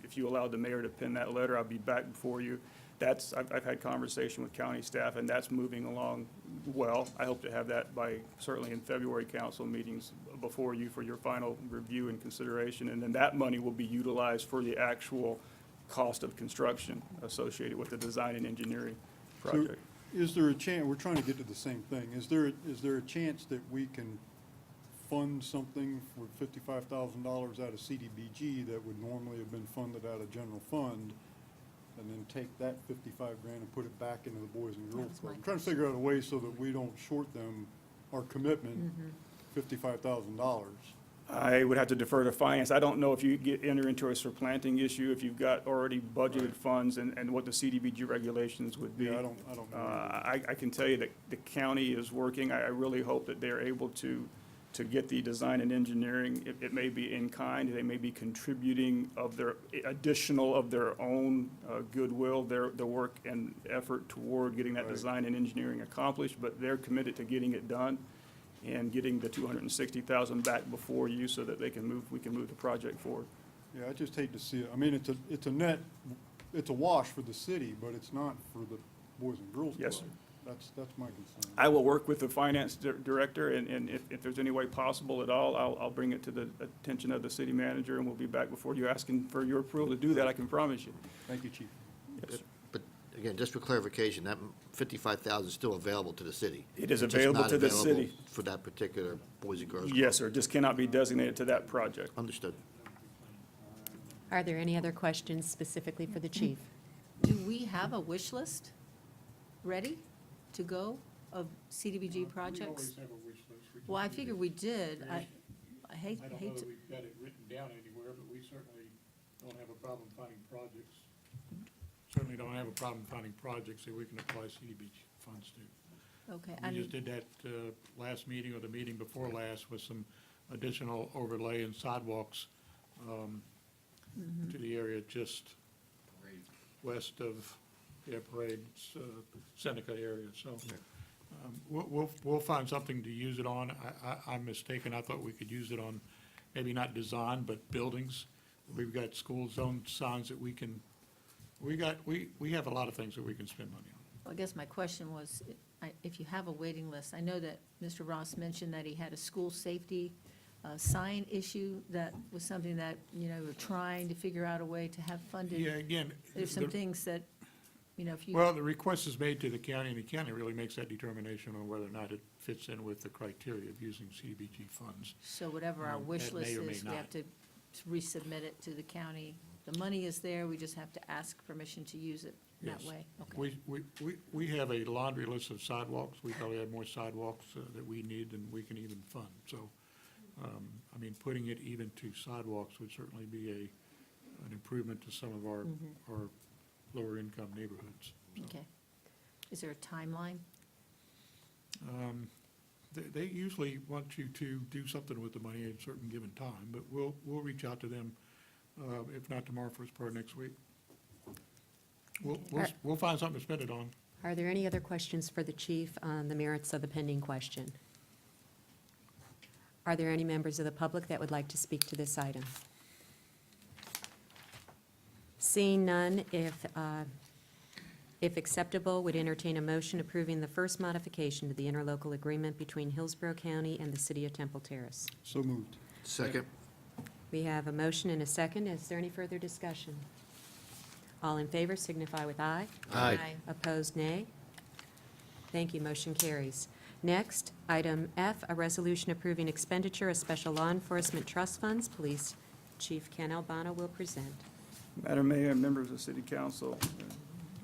if you allowed the mayor to pen that letter, I'll be back before you. I've had conversation with county staff, and that's moving along well. I hope to have that by, certainly in February council meetings before you for your final review and consideration. And then that money will be utilized for the actual cost of construction associated with the design and engineering project. Is there a chance, we're trying to get to the same thing, is there a chance that we can fund something for $55,000 out of CDBG that would normally have been funded out of general fund, and then take that 55 grand and put it back into the Boys and Girls That's Club? my I'm trying to figure out a way so that we don't short them our commitment, $55,000. I would have to defer to finance. I don't know if you enter into a supplanting issue, if you've got already budgeted funds and what the CDBG regulations would be. Yeah, I don't know. I can tell you that the county is working. I really hope that they're able to get the design and engineering. It may be in kind, they may be contributing of their, additional of their own goodwill, their work and effort toward getting that Right. design and engineering accomplished, but they're committed to getting it done and getting the 260,000 back before you so that we can move the project forward. Yeah, I just hate to see it. I mean, it's a net, it's a wash for the city, but it's not for the Boys and Girls Club. Yes, sir. That's my concern. I will work with the finance director, and if there's any way possible at all, I'll bring it to the attention of the city manager, and we'll be back before you asking for your approval to do that, I can promise you. Thank you, Chief. Yes, sir. But again, just for clarification, that 55,000 is still available to the city? It is It's just available not to the available city. For that particular Boys and Girls Club? Yes, sir, just cannot be designated to that project. Understood. Are there any other questions specifically for the chief? Do we have a wish list ready to go of CDBG projects? have a wish list. Well, I figure we did. I hate I don't know to, that we've got it written down anywhere, but we certainly don't have a problem finding projects. Certainly don't have a problem finding projects that we can apply CDBG funds to. okay. We just did that last meeting or the meeting before last with some additional overlay and sidewalks to the area just west of, Parade, Seneca area, so. We'll find something to use it on. I'm mistaken, I thought we could use it on, maybe not design, but buildings. We've got school zone signs that we can, we have a lot of things that we can spend money on. Well, I guess my question was, if you have a waiting list, I know that Mr. Ross mentioned that he had a school safety sign issue. That was something that, we're trying to figure out a way to have funded. Yeah, again. There's some the- things that, if you. Well, the request is made to the county, and the county really makes that determination on whether or not it fits in with the criteria of using CDBG funds. So whatever our wish that may list or may is, we not. have to resubmit it to the county. The money is there, we just have to ask permission to use it that Yes. way. Okay. We have a laundry list of sidewalks. We probably have more sidewalks that we need than we can even fund. So, putting it even to sidewalks would certainly be an improvement to some of our lower income neighborhoods. So, Okay. Is there a timeline? They usually want you to do something with the money at a certain given time, but we'll reach out to them, if not tomorrow, first part of next week. We'll find something to spend it on. Are there any other questions for the chief on the merits of the pending question? Are there any members of the public that would like to speak to this item? Seeing none, if acceptable, would entertain a motion approving the first modification to the interlocal agreement between Hillsborough County and the City of Temple Terrace. So moved. Second? We have a motion and a second. Is there any further discussion? All in favor signify with aye. Aye. Opposed, nay. Thank you, motion carries. Next, item F, a resolution approving expenditure of special law enforcement trust funds. Police Chief Ken Albano will present. Madam Mayor and members of the City Council,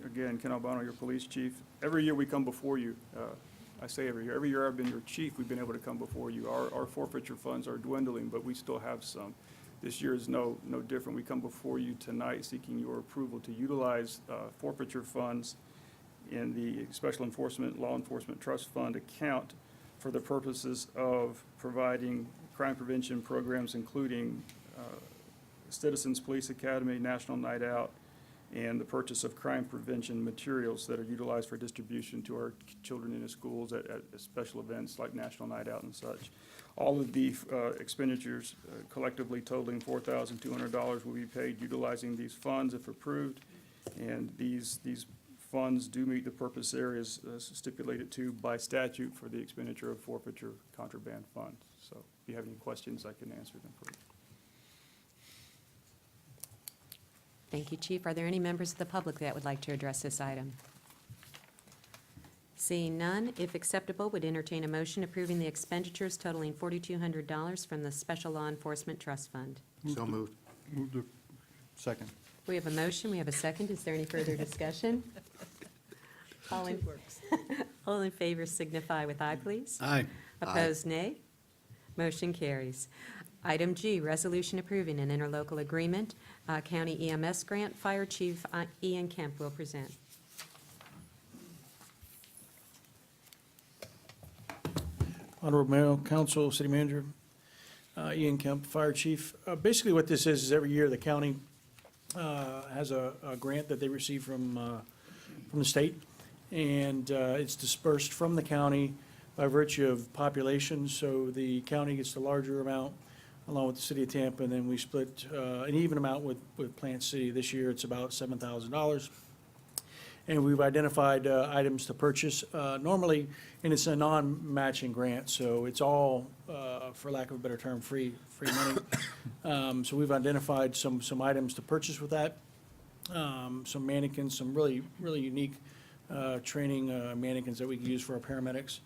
again, Ken Albano, your police chief. Every year we come before you. I say every year I've been your chief, we've been able to come before you. Our forfeiture funds are dwindling, but we still have some. This year is no different. We come before you tonight seeking your approval to utilize forfeiture funds in the Special Enforcement Law Enforcement Trust Fund account for the purposes of providing crime prevention programs, including Citizens Police Academy, National Night Out, and the purchase of crime prevention materials that are utilized for distribution to our children in the schools at special events like National Night Out and such. All of the expenditures collectively totaling $4,200 will be paid utilizing these funds if approved. And these funds do meet the purpose areas stipulated to by statute for the expenditure of forfeiture contraband funds. So if you have any questions, I can answer them for you. Thank you, Chief. Are there any members of the public that would like to address this item? Seeing none, if acceptable, would entertain a motion approving the expenditures totaling $4,200 from the Special Law Enforcement Trust Fund. So moved. Move to, second. We have a motion, we have a second. Is there any further discussion? All in, all in favor signify with aye, please. Aye. Opposed, nay. Motion carries. Item G, resolution approving an interlocal agreement, county EMS grant. Fire Chief Ian Kemp will present. Honorable Mayor, Council, City Manager, Ian Kemp, Fire Chief. Basically what this is every year the county has a grant that they receive from the state, and it's dispersed from the county by virtue of population, so the county gets the larger amount along with the city of Tampa, and then we split an even amount with Plant City. This year it's about $7,000. And we've identified items to purchase normally, and it's a non-matching grant, so it's all, for lack of a better term, free money. So we've identified some items to purchase with that, some mannequins, some really unique training mannequins that we can use for our paramedics,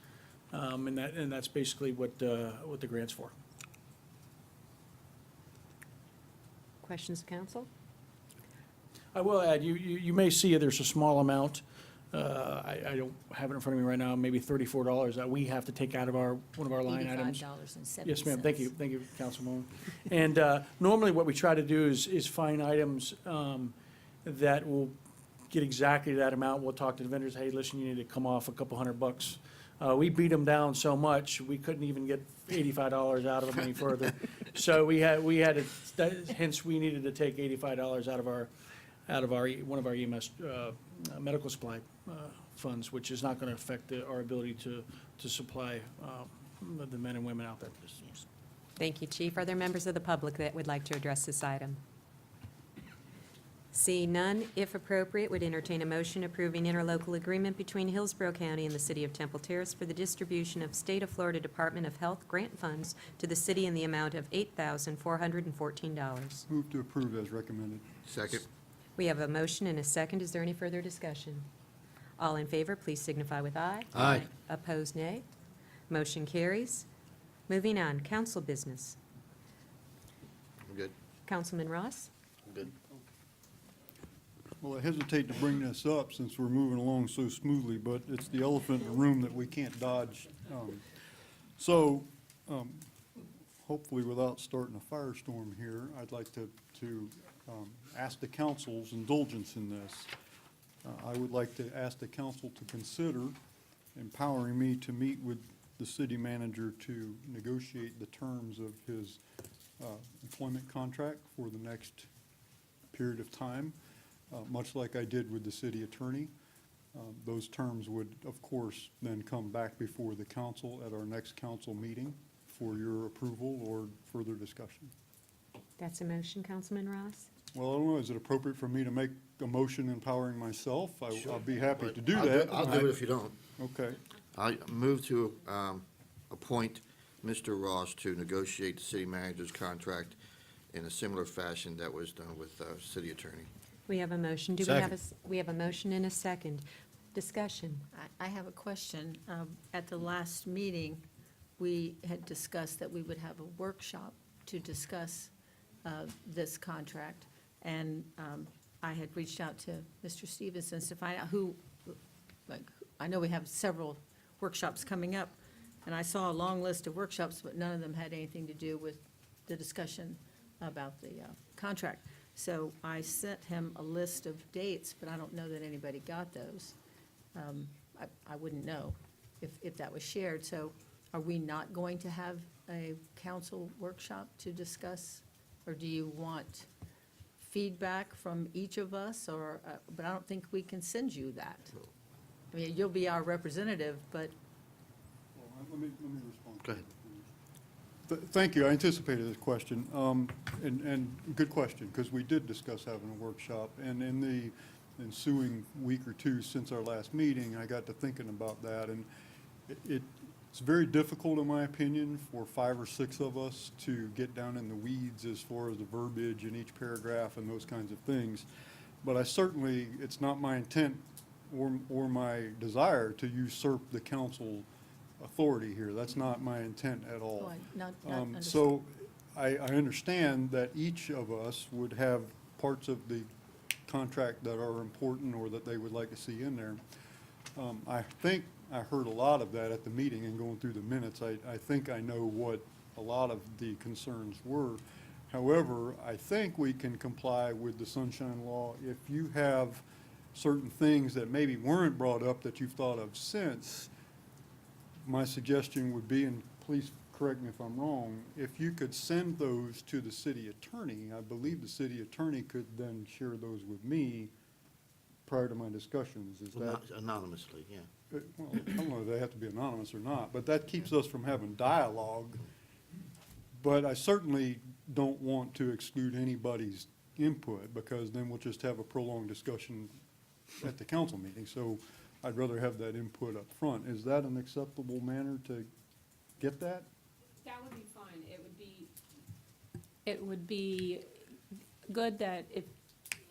and that's basically what the grant's for. Questions of council? I will add, you may see there's a small amount, I don't have it in front of me right now, maybe $34 that we have to take out of one of our line items. $85.70. Yes, ma'am, thank you, Councilwoman. And normally what we try to do is find items that will get exactly that amount. We'll talk to the vendors, hey, listen, you need to come off a couple $100. We beat them down so much, we couldn't even get $85 out of them any further. So we had to, hence we needed to take $85 out of one of our EMS medical supply funds, which is not going to affect our ability to supply the men and women out there. Thank you, Chief. Are there members of the public that would like to address this item? Seeing none, if appropriate, would entertain a motion approving interlocal agreement between Hillsborough County and the City of Temple Terrace for the distribution of State of Florida Department of Health grant funds to the city in the amount of $8,414. Move to approve as recommended. Second. We have a motion and a second. Is there any further discussion? All in favor, please signify with aye. Aye. Opposed, nay. Motion carries. Moving on, council business. I'm good. Councilman Ross? I'm good. Well, I hesitate to bring this up since we're moving along so smoothly, but it's the elephant in the room that we can't dodge. Hopefully without starting a firestorm here, I'd like to ask the council's indulgence in this. I would like to ask the council to consider empowering me to meet with the city manager to negotiate the terms of his employment contract for the next period of time, much like I did with the city attorney. Those terms would, of course, then come back before the council at our next council meeting for your approval or further discussion. That's a motion, Councilman Ross? Well, I don't know, is it appropriate for me to make a motion empowering myself? I'll be happy But to do I'll that. I'll do it if you don't. Okay. I move to appoint Mr. Ross to negotiate the city manager's contract in a similar fashion that was done with city attorney. We have a motion. Do we have we have a motion and a second? Discussion. I have a question. At the last meeting, we had discussed that we would have a workshop to discuss this contract. And I had reached out to Mr. Stevenson to find out I know we have several workshops coming up, and I saw a long list of workshops, but none of them had anything to do with the discussion about the contract. So I sent him a list of dates, but I don't know that anybody got those. I wouldn't know if that was shared. So are we not going to have a council workshop to discuss? Or do you want feedback from each of us, or, but I don't think we can send you that. I mean, you'll be our representative, but Well, let me respond. Go ahead. Thank you. I anticipated this question. And good question, because we did discuss having a workshop. And in the ensuing week or two since our last meeting, I got to thinking about that. And it's very difficult, in my opinion, for 5 or 6 of us to get down in the weeds as far as the verbiage in each paragraph and those kinds of things. But I certainly, it's not my intent or my desire to usurp the council authority here. That's not my intent at all. Oh, not understood. So I understand that each of us would have parts of the contract that are important or that they would like to see in there. I think I heard a lot of that at the meeting and going through the minutes. I think I know what a lot of the concerns were. However, I think we can comply with the Sunshine Law if you have certain things that maybe weren't brought up that you've thought of since. My suggestion would be, and please correct me if I'm wrong, if you could send those to the city attorney, I believe the city attorney could then share those with me prior to my discussions. Is that? Anonymously, yeah. Well, I don't know if they have to be anonymous or not, but that keeps us from having dialogue. But I certainly don't want to exclude anybody's input, because then we'll just have a prolonged discussion at the council meeting. So I'd rather have that input up front. Is that an acceptable manner to get that? That would be fine. It would be good that if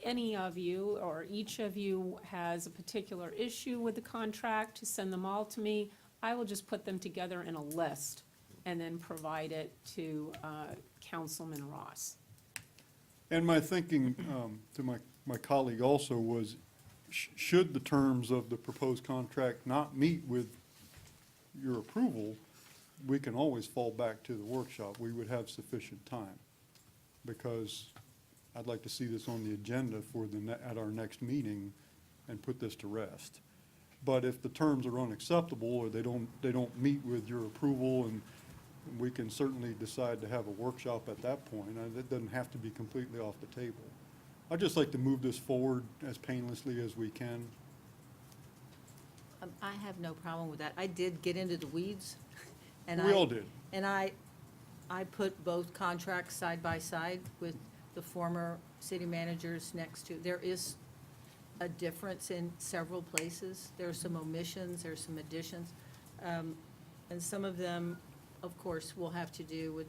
any of you or each of you has a particular issue with the contract, to send them all to me. I will just put them together in a list and then provide it to Councilman Ross. And my thinking to my colleague also was, should the terms of the proposed contract not meet with your approval, we can always fall back to the workshop. We would have sufficient time, because I'd like to see this on the agenda for at our next meeting and put this to rest. But if the terms are unacceptable, or they don't meet with your approval, and we can certainly decide to have a workshop at that point. It doesn't have to be completely off the table. I'd just like to move this forward as painlessly as we can. I have no problem with that. I did get into the weeds. And We all did. And I put both contracts side by side with the former city managers next to. There is a difference in several places. There are some omissions, there are some additions. And some of them, of course, will have to do with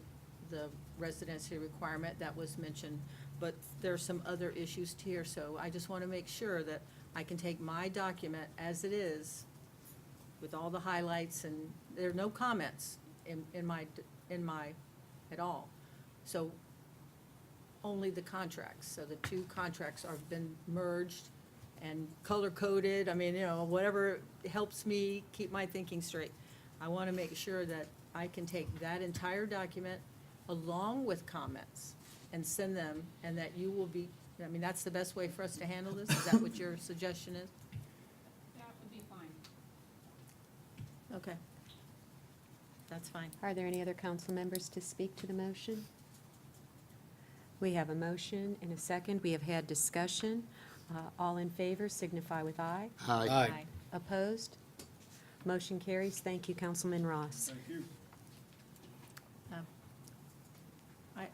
the residency requirement that was mentioned. But there are some other issues here, so I just want to make sure that I can take my document as it is, with all the highlights, and there are no comments in my, at all. So only the contracts. So the two contracts are been merged and color-coded. I mean, whatever helps me keep my thinking straight. I want to make sure that I can take that entire document along with comments and send them, and that you will be, that's the best way for us to handle this? Is that what your suggestion is? That would be fine. Okay. That's fine. Are there any other council members to speak to the motion? We have a motion and a second. We have had discussion. All in favor signify with aye. Aye. Opposed? Motion carries. Thank you, Councilman Ross. Thank you.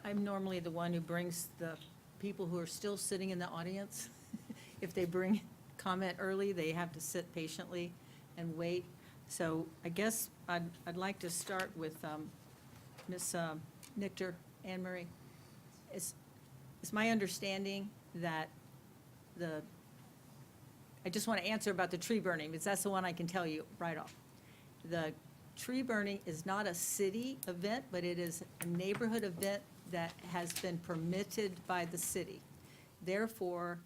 I'm normally the one who brings the people who are still sitting in the audience. If they bring comment early, they have to sit patiently and wait. So I guess I'd like to start with Ms. Nichter, Anne Marie. It's my understanding that I just want to answer about the tree burning, because that's the one I can tell you right off. The tree burning is not a city event, but it is a neighborhood event that has been permitted by the city. Therefore,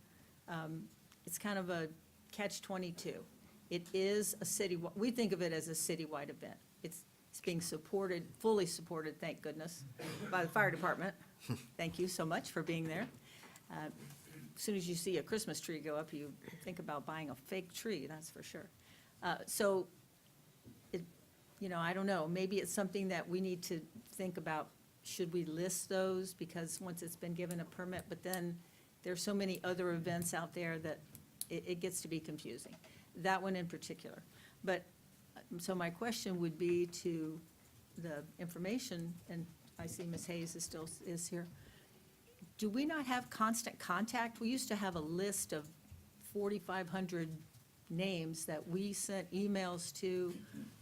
it's kind of a catch-22. It is a city, we think of it as a citywide event. It's being supported, fully supported, thank goodness, by the fire department. Thank you so much for being there. As soon as you see a Christmas tree go up, you think about buying a fake tree, that's for sure. So, I don't know, maybe it's something that we need to think about. Should we list those? Because once it's been given a permit, but then there's so many other events out there that it gets to be confusing. That one in particular. But, so my question would be to the information, and I see Ms. Hayes is here. Do we not have constant contact? We used to have a list of 4,500 names that we sent emails to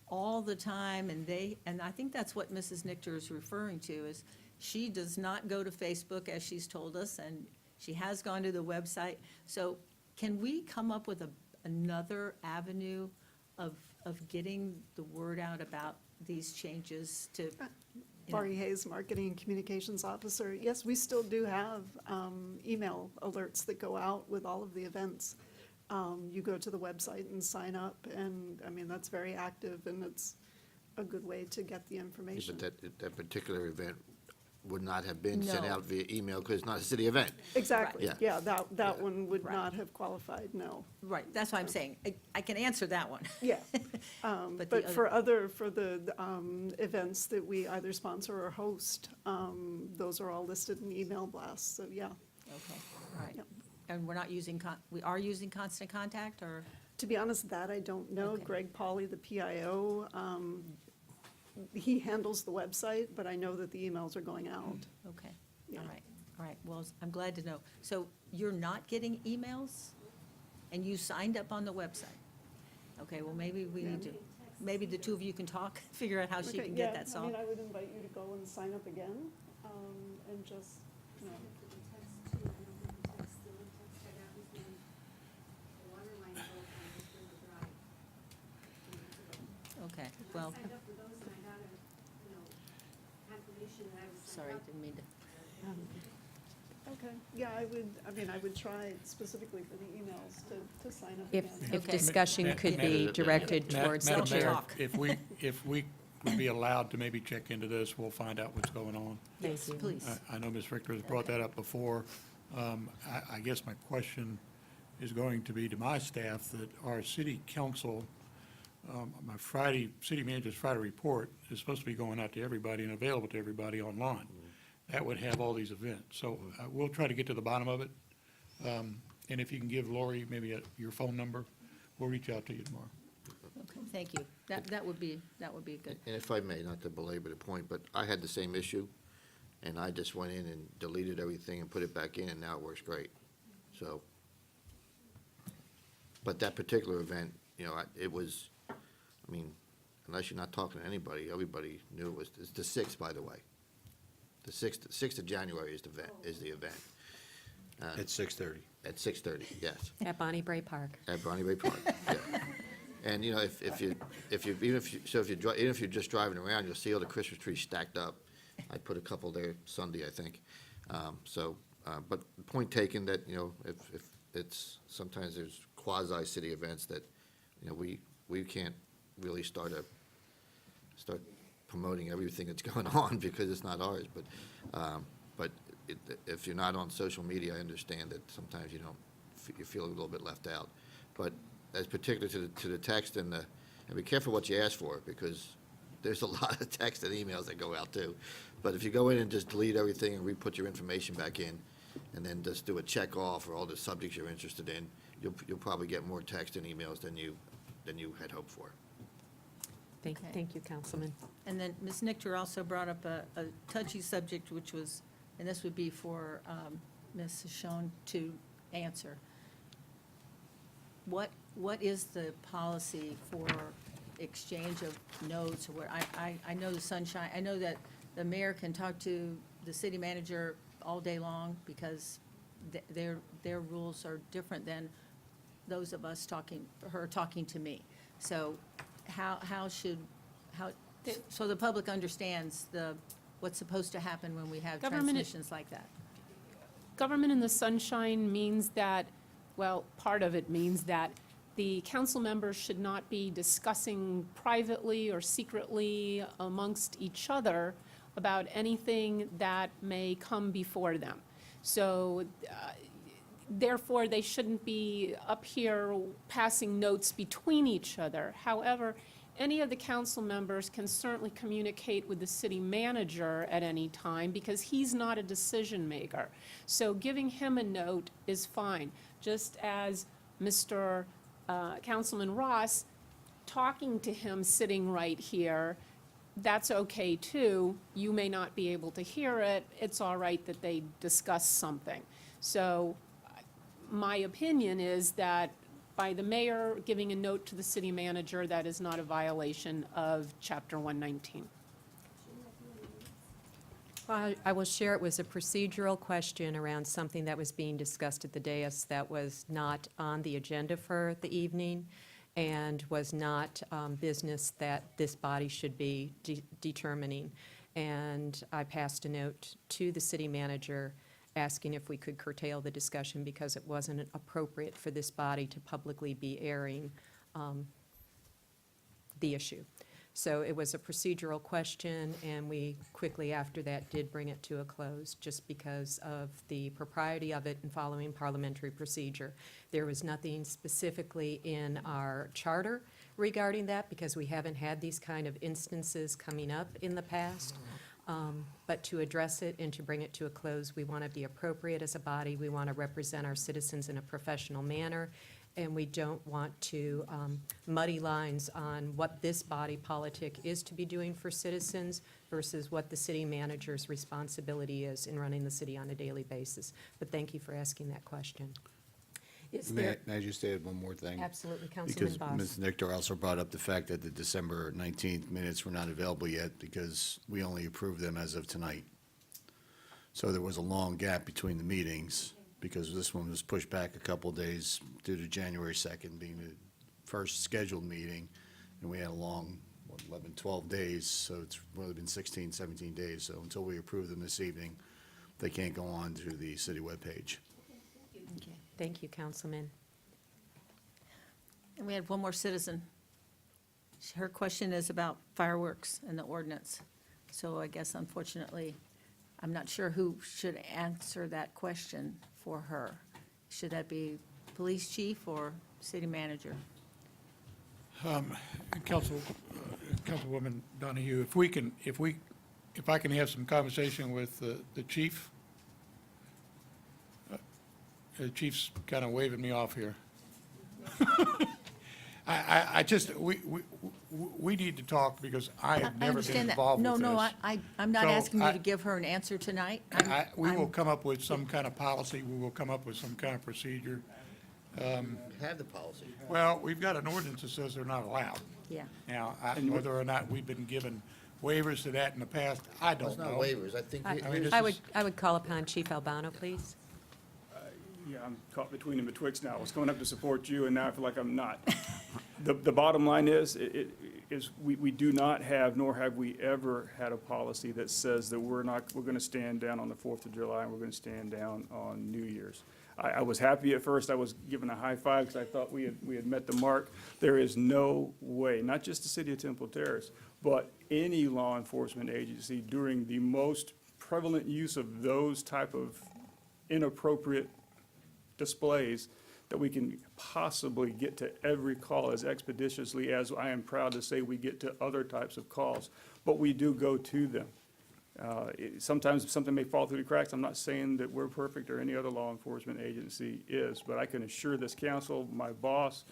all the time, and I think that's what Mrs. Nichter is referring to, is she does not go to Facebook, as she's told us, and she has gone to the website. So can we come up with another avenue of getting the word out about these changes to, you know? Laurie Hayes, Marketing and Communications Officer. Yes, we still do have email alerts that go out with all of the events. You go to the website and sign up, and, I mean, that's very active, and it's a good way to get the information. But that particular event would not have been sent No. out via email because it's not a city event. Exactly, Yeah. yeah, that one would Right. not have qualified, no. Right, that's what I'm saying. I can answer that one. Yeah. But the But other- for the events that we either sponsor or host, those are all listed in email blasts, so yeah. Okay, all right. Yep. And we're not using, we are using Constant Contact, or? To be honest, that I don't know. Okay. Greg Pauley, the PIO, he handles the website, but I know that the emails are going out. Okay, Yeah. all right, well, I'm glad to know. So you're not getting emails, and you signed up on the website? Okay, well, maybe we need to, maybe the two of you can talk, figure out how she Okay, can get yeah, that solved. I mean, I would invite you to go and sign up again, and just, you know. Okay, well. Sorry, didn't mean to. Okay, yeah, I would try specifically for the emails to sign up If, again. if Okay. discussion could be directed towards the Madam Mayor, chair. talk. if we would be allowed to maybe check into this, we'll find out what's going on. Yes, you. please. I know Ms. Richter has brought that up before. I guess my question is going to be to my staff that our city council, my city manager's Friday report is supposed to be going out to everybody and available to everybody online. That would have all these events. So we'll try to get to the bottom of it. And if you can give Lori maybe your phone number, we'll reach out to you tomorrow. Okay, thank you. That would be good. And if I may, not to belabor the point, but I had the same issue, and I just went in and deleted everything and put it back in, and now it works great. So, but that particular event, you know, it was, I mean, unless you're not talking to anybody, everybody knew it was, it's the 6th, by the way. The 6th of January is the event. At 6:30. At 6:30, yes. At Bonnie Bray Park. At Bonnie Ray Park, yeah. And, you know, if you're just driving around, you'll see all the Christmas trees stacked up. I put a couple there Sunday, I think. But point taken that, you know, if it's, sometimes there's quasi-city events that, you know, we can't really start promoting everything that's going on because it's not ours. But if you're not on social media, I understand that sometimes you feel a little bit left out. But as particular to the text and be careful what you ask for, because there's a lot of text and emails that go out too. But if you go in and just delete everything and re-put your information back in, and then just do a check off for all the subjects you're interested in, you'll probably get more text and emails than you had hoped for. Thank you, Councilman. And then Ms. Nichter also brought up a touchy subject, which was, and this would be for Ms. Shown to answer. What is the policy for exchange of notes? Or what? I know the Sunshine, I know that the mayor can talk to the city manager all day long because their rules are different than those of us talking to me. So so the public understands what's supposed to happen when we have Government- transmissions like that? Government in the Sunshine means that, well, part of it means that the council members should not be discussing privately or secretly amongst each other about anything that may come before them. So therefore, they shouldn't be up here passing notes between each other. However, any of the council members can certainly communicate with the city manager at any time because he's not a decision maker. So giving him a note is fine, just as Mr. Councilman Ross, talking to him sitting right here, that's okay too. You may not be able to hear it. It's all right that they discuss something. So my opinion is that by the mayor giving a note to the city manager, that is not a violation of Chapter 119. I will share, it was a procedural question around something that was being discussed at the dais that was not on the agenda for the evening and was not business that this body should be determining. And I passed a note to the city manager asking if we could curtail the discussion because it wasn't appropriate for this body to publicly be airing the issue. So it was a procedural question, and we quickly after that did bring it to a close, just because of the propriety of it and following parliamentary procedure. There was nothing specifically in our charter regarding that, because we haven't had these kind of instances coming up in the past. But to address it and to bring it to a close, we want to be appropriate as a body. We want to represent our citizens in a professional manner, and we don't want to muddy lines on what this body politic is to be doing for citizens versus what the city manager's responsibility is in running the city on a daily basis. But thank you for asking that question. Is May there? I just add one more thing? Absolutely, Councilman Because Boss. Ms. Nichter also brought up the fact that the December 19th minutes were not available yet because we only approved them as of tonight. So there was a long gap between the meetings because this one was pushed back a couple of days due to January 2nd being the first scheduled meeting. And we had a long, 11, 12 days, so it's really been 16, 17 days. So until we approve them this evening, they can't go on to the city webpage. Okay. Thank you, Councilman. And we had one more citizen. Her question is about fireworks and the ordinance. So I guess unfortunately, I'm not sure who should answer that question for her. Should that be police chief or city manager? Councilwoman Donahue, if I can have some conversation with the chief. The chief's kind of waving me off here. I just, we need to talk because I have I never been understand that. involved with this. No, I'm not So asking you I- to give her an answer tonight. We will I'm- come up with some kind of policy, we will come up with some kind of procedure. Have the policy. Well, we've got an ordinance that says they're not allowed. Yeah. Now, whether or not we've been given waivers to that in the past, I It's don't not know. waivers, I think. I here's- I would call upon Chief Albano, please. Yeah, I'm caught between and betwixt now. I was coming up to support you, and now I feel like I'm not. The bottom line is we do not have, nor have we ever had a policy that says that we're going to stand down on the 4th of July and we're going to stand down on New Year's. I was happy at first. I was given a high five because I thought we had met the mark. There is no way, not just the city of Temple Terrace, but any law enforcement agency during the most prevalent use of those type of inappropriate displays, that we can possibly get to every call as expeditiously as I am proud to say we get to other types of calls. But we do go to them. Sometimes something may fall through the cracks. I'm not saying that we're perfect or any other law enforcement agency is, but I can assure this council, my boss,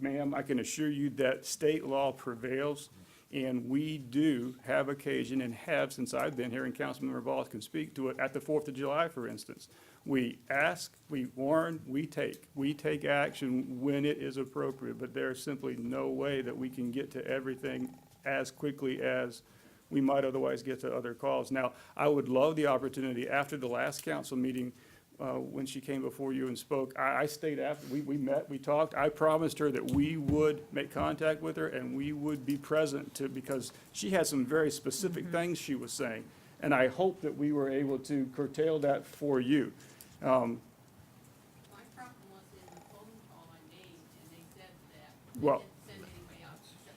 ma'am, I can assure you that state law prevails. And we do have occasion and have since I've been here, and Councilmember Balls can speak to it, at the 4th of July, for instance. We ask, we warn, we take action when it is appropriate, but there's simply no way that we can get to everything as quickly as we might otherwise get to other calls. Now, I would love the opportunity after the last council meeting, when she came before you and spoke, I stayed after, we met, we talked. I promised her that we would make contact with her and we would be present to, because she had some very specific things she was saying. And I hope that we were able to curtail that for you. My problem was in the phone call I made, and they said that Well, they didn't send anybody out except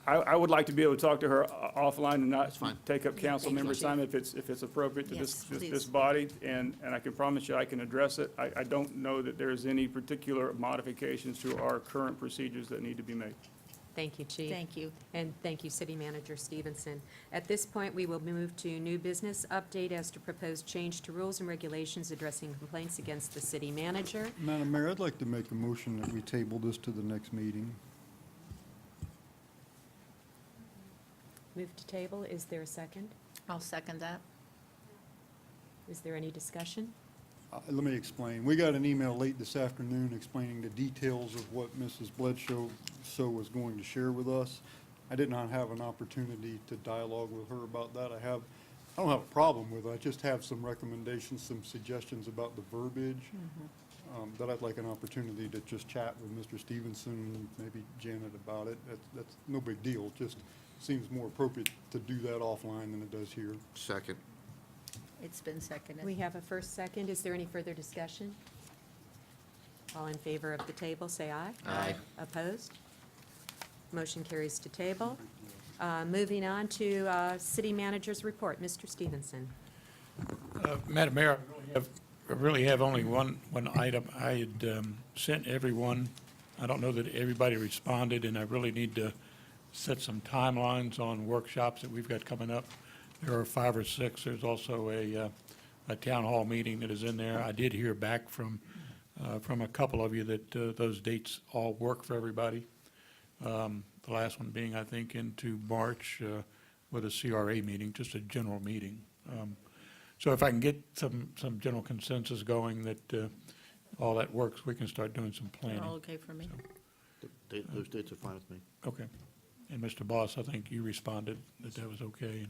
for you. I would like to be able to talk to her offline and not That's fine. take up council Thank you, member's Chief. time if it's appropriate to Yes, this please. body. And I can promise you I can address it. I don't know that there's any particular modifications to our current procedures that need to be made. Thank you, Chief. Thank you. And thank you, City Manager Stevenson. At this point, we will move to new business update as to proposed change to rules and regulations addressing complaints against the city manager. Madam Mayor, I'd like to make a motion that we table this to the next meeting. Move to table. Is there a second? I'll second that. Is there any discussion? Let me explain. We got an email late this afternoon explaining the details of what Mrs. Bledsoe was going to share with us. I did not have an opportunity to dialogue with her about that. I have don't have a problem with it. I just have some recommendations, some suggestions about the verbiage that I'd like an opportunity to just chat with Mr. Stevenson, maybe Janet about it. That's no big deal. Just seems more appropriate to do that offline than it does here. Second. It's been seconded. We have a first, second. Is there any further discussion? All in favor of the table, say aye. Aye. Opposed? Motion carries to table. Moving on to city manager's report. Mr. Stevenson. Madam Mayor, I really have only one item. I had sent everyone, I don't know that everybody responded, and I really need to set some timelines on workshops that we've got coming up. There are 5 or 6. There's also a town hall meeting that is in there. I did hear back from a couple of you that those dates all work for everybody. The last one being, I think, into March with a CRA meeting, just a general meeting. So if I can get some general consensus going that all that works, we can start doing some planning. All okay for me? Those dates are fine with me. Okay. And Mr. Boss, I think you responded that that was okay.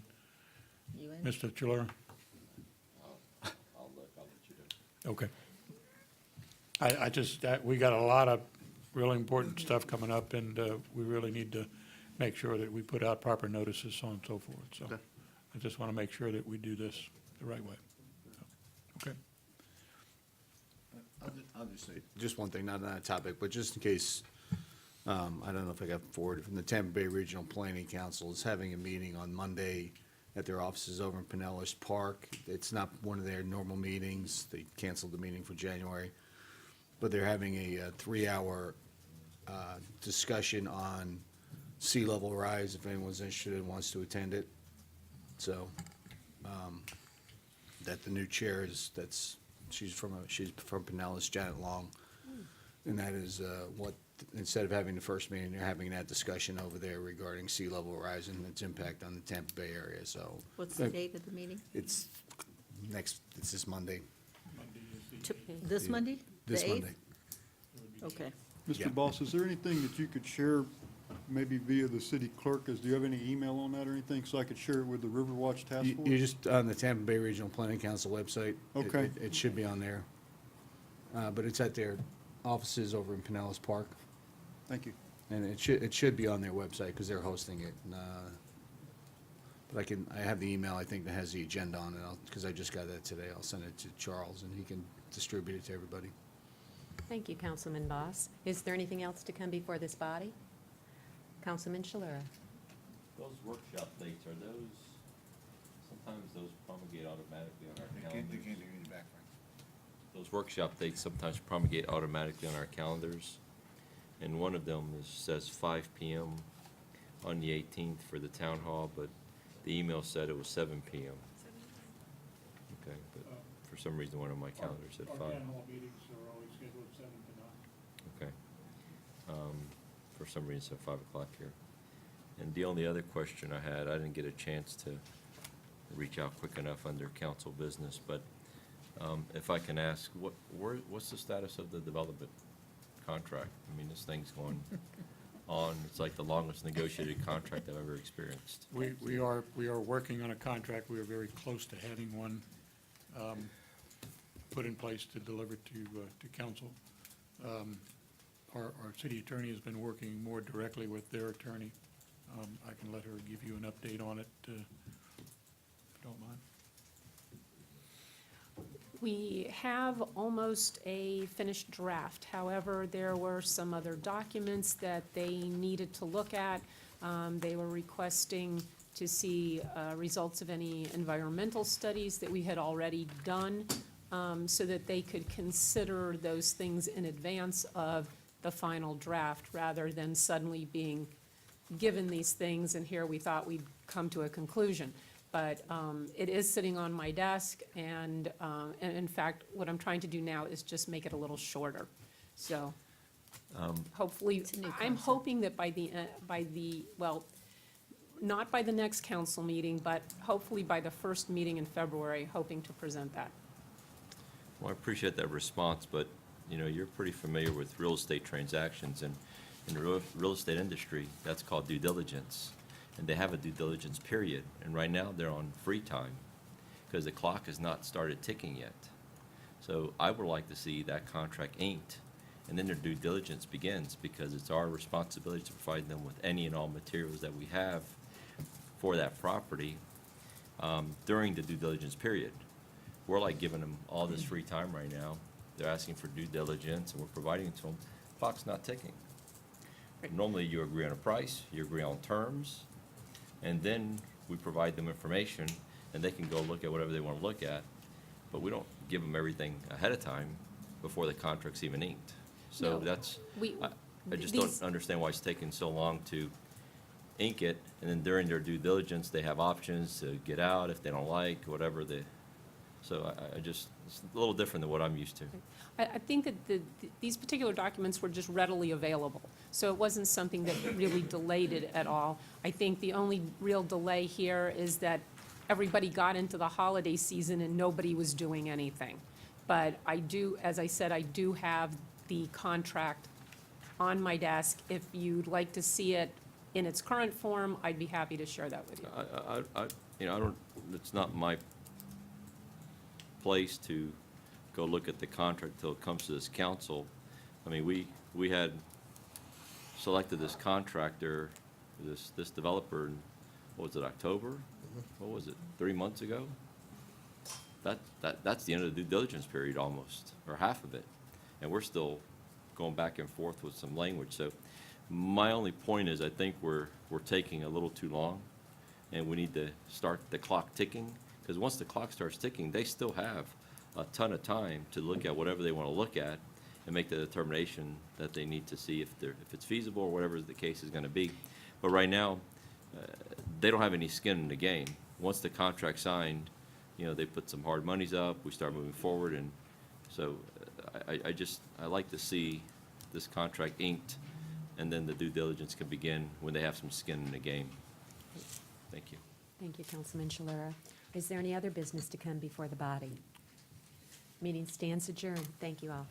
You in? Mr. Chilera? I'll let you know. Okay. I just, we got a lot of really important stuff coming up, and we really need to make sure that we put out proper notices, so on and so forth. So Okay. I just want to make sure that we do this the right way. Okay. I'll just say, just one thing, not on that topic, but just in case, I don't know if I got forwarded from the Tampa Bay Regional Planning Council is having a meeting on Monday at their offices over in Pinellas Park. It's not one of their normal meetings. They canceled the meeting for January. But they're having a 3-hour discussion on sea level rise, if anyone's interested and wants to attend it. So, that the new chair is, she's from Pinellas, Janet Long. And that is what, instead of having the first meeting, they're having that discussion over there regarding sea level rise and its impact on the Tampa Bay area, so. What's the date of the meeting? It's this Monday. This Monday? The This 8th? Monday. Okay. Mr. Yeah. Boss, is there anything that you could share, maybe via the city clerk? Do you have any email on that or anything, so I could share it with the Riverwatch Task Force? You're just on the Tampa Bay Regional Planning Council website. Okay. It should be on there. But it's at their offices over in Pinellas Park. Thank you. And it should be on their website because they're hosting it. But I have the email, I think, that has the agenda on it, because I just got that today. I'll send it to Charles and he can distribute it to everybody. Thank you, Councilman Boss. Is there anything else to come before this body? Councilman Shalera. Those workshop dates, are those, sometimes those promulgate automatically on our calendars? Those workshop dates sometimes promulgate automatically on our calendars. And one of them says 5 PM on the 18th for the town hall, but the email said it was 7 PM. Okay, but for some reason, one of my calendars said 5. Our town hall meetings are always scheduled at 7 to 9. Okay. For some reason, it said 5 o'clock here. And the only other question I had, I didn't get a chance to reach out quick enough under council business, but if I can ask, what's the status of the development contract? I mean, this thing's going on, it's like the longest negotiated contract I've ever experienced. We are working on a contract. We are very close to having one put in place to deliver to council. Our city attorney has been working more directly with their attorney. I can let her give you an update on it, if you don't mind. We have almost a finished draft. However, there were some other documents that they needed to look at. They were requesting to see results of any environmental studies that we had already done, so that they could consider those things in advance of the final draft, rather than suddenly being given these things, and here we thought we'd come to a conclusion. But it is sitting on my desk, and in fact, what I'm trying to do now is just make it a little shorter. So hopefully, I'm hoping that by the, well, not by the next council meeting, but hopefully by the first meeting in February, hoping to present that. Well, I appreciate that response, but, you know, you're pretty familiar with real estate transactions, and in the real estate industry, that's called due diligence. And they have a due diligence period, and right now, they're on free time. because the clock has not started ticking yet. So I would like to see that contract inked, and then their due diligence begins, because it's our responsibility to provide them with any and all materials that we have for that property during the due diligence period. We're like giving them all this free time right now. They're asking for due diligence, and we're providing it to them. Clock's not ticking. Normally, you agree on a price, you agree on terms, and then we provide them information, and they can go look at whatever they want to look at. But we don't give them everything ahead of time before the contract's even inked. So No, that's, we- I just these- don't understand why it's taking so long to ink it, and then during their due diligence, they have options to get out if they don't like, whatever the, so I just, it's a little different than what I'm used to. I think that these particular documents were just readily available, so it wasn't something that really delayed it at all. I think the only real delay here is that everybody got into the holiday season and nobody was doing anything. But I do, as I said, I do have the contract on my desk. If you'd like to see it in its current form, I'd be happy to share that with you. You know, I don't, it's not my place to go look at the contract till it comes to this council. I mean, we had selected this contractor, this developer in, what was it, October? What was it, 3 months ago? That's the end of the due diligence period almost, or half of it. And we're still going back and forth with some language. So my only point is I think we're taking a little too long, and we need to start the clock ticking, because once the clock starts ticking, they still have a ton of time to look at whatever they want to look at and make the determination that they need to see if it's feasible or whatever the case is going to be. But right now, they don't have any skin in the game. Once the contract's signed, you know, they put some hard monies up, we start moving forward, and so I like to see this contract inked, and then the due diligence can begin when they have some skin in the game. Thank you. Thank you, Councilman Shalera. Is there any other business to come before the body? Meeting stands adjourned. Thank you all.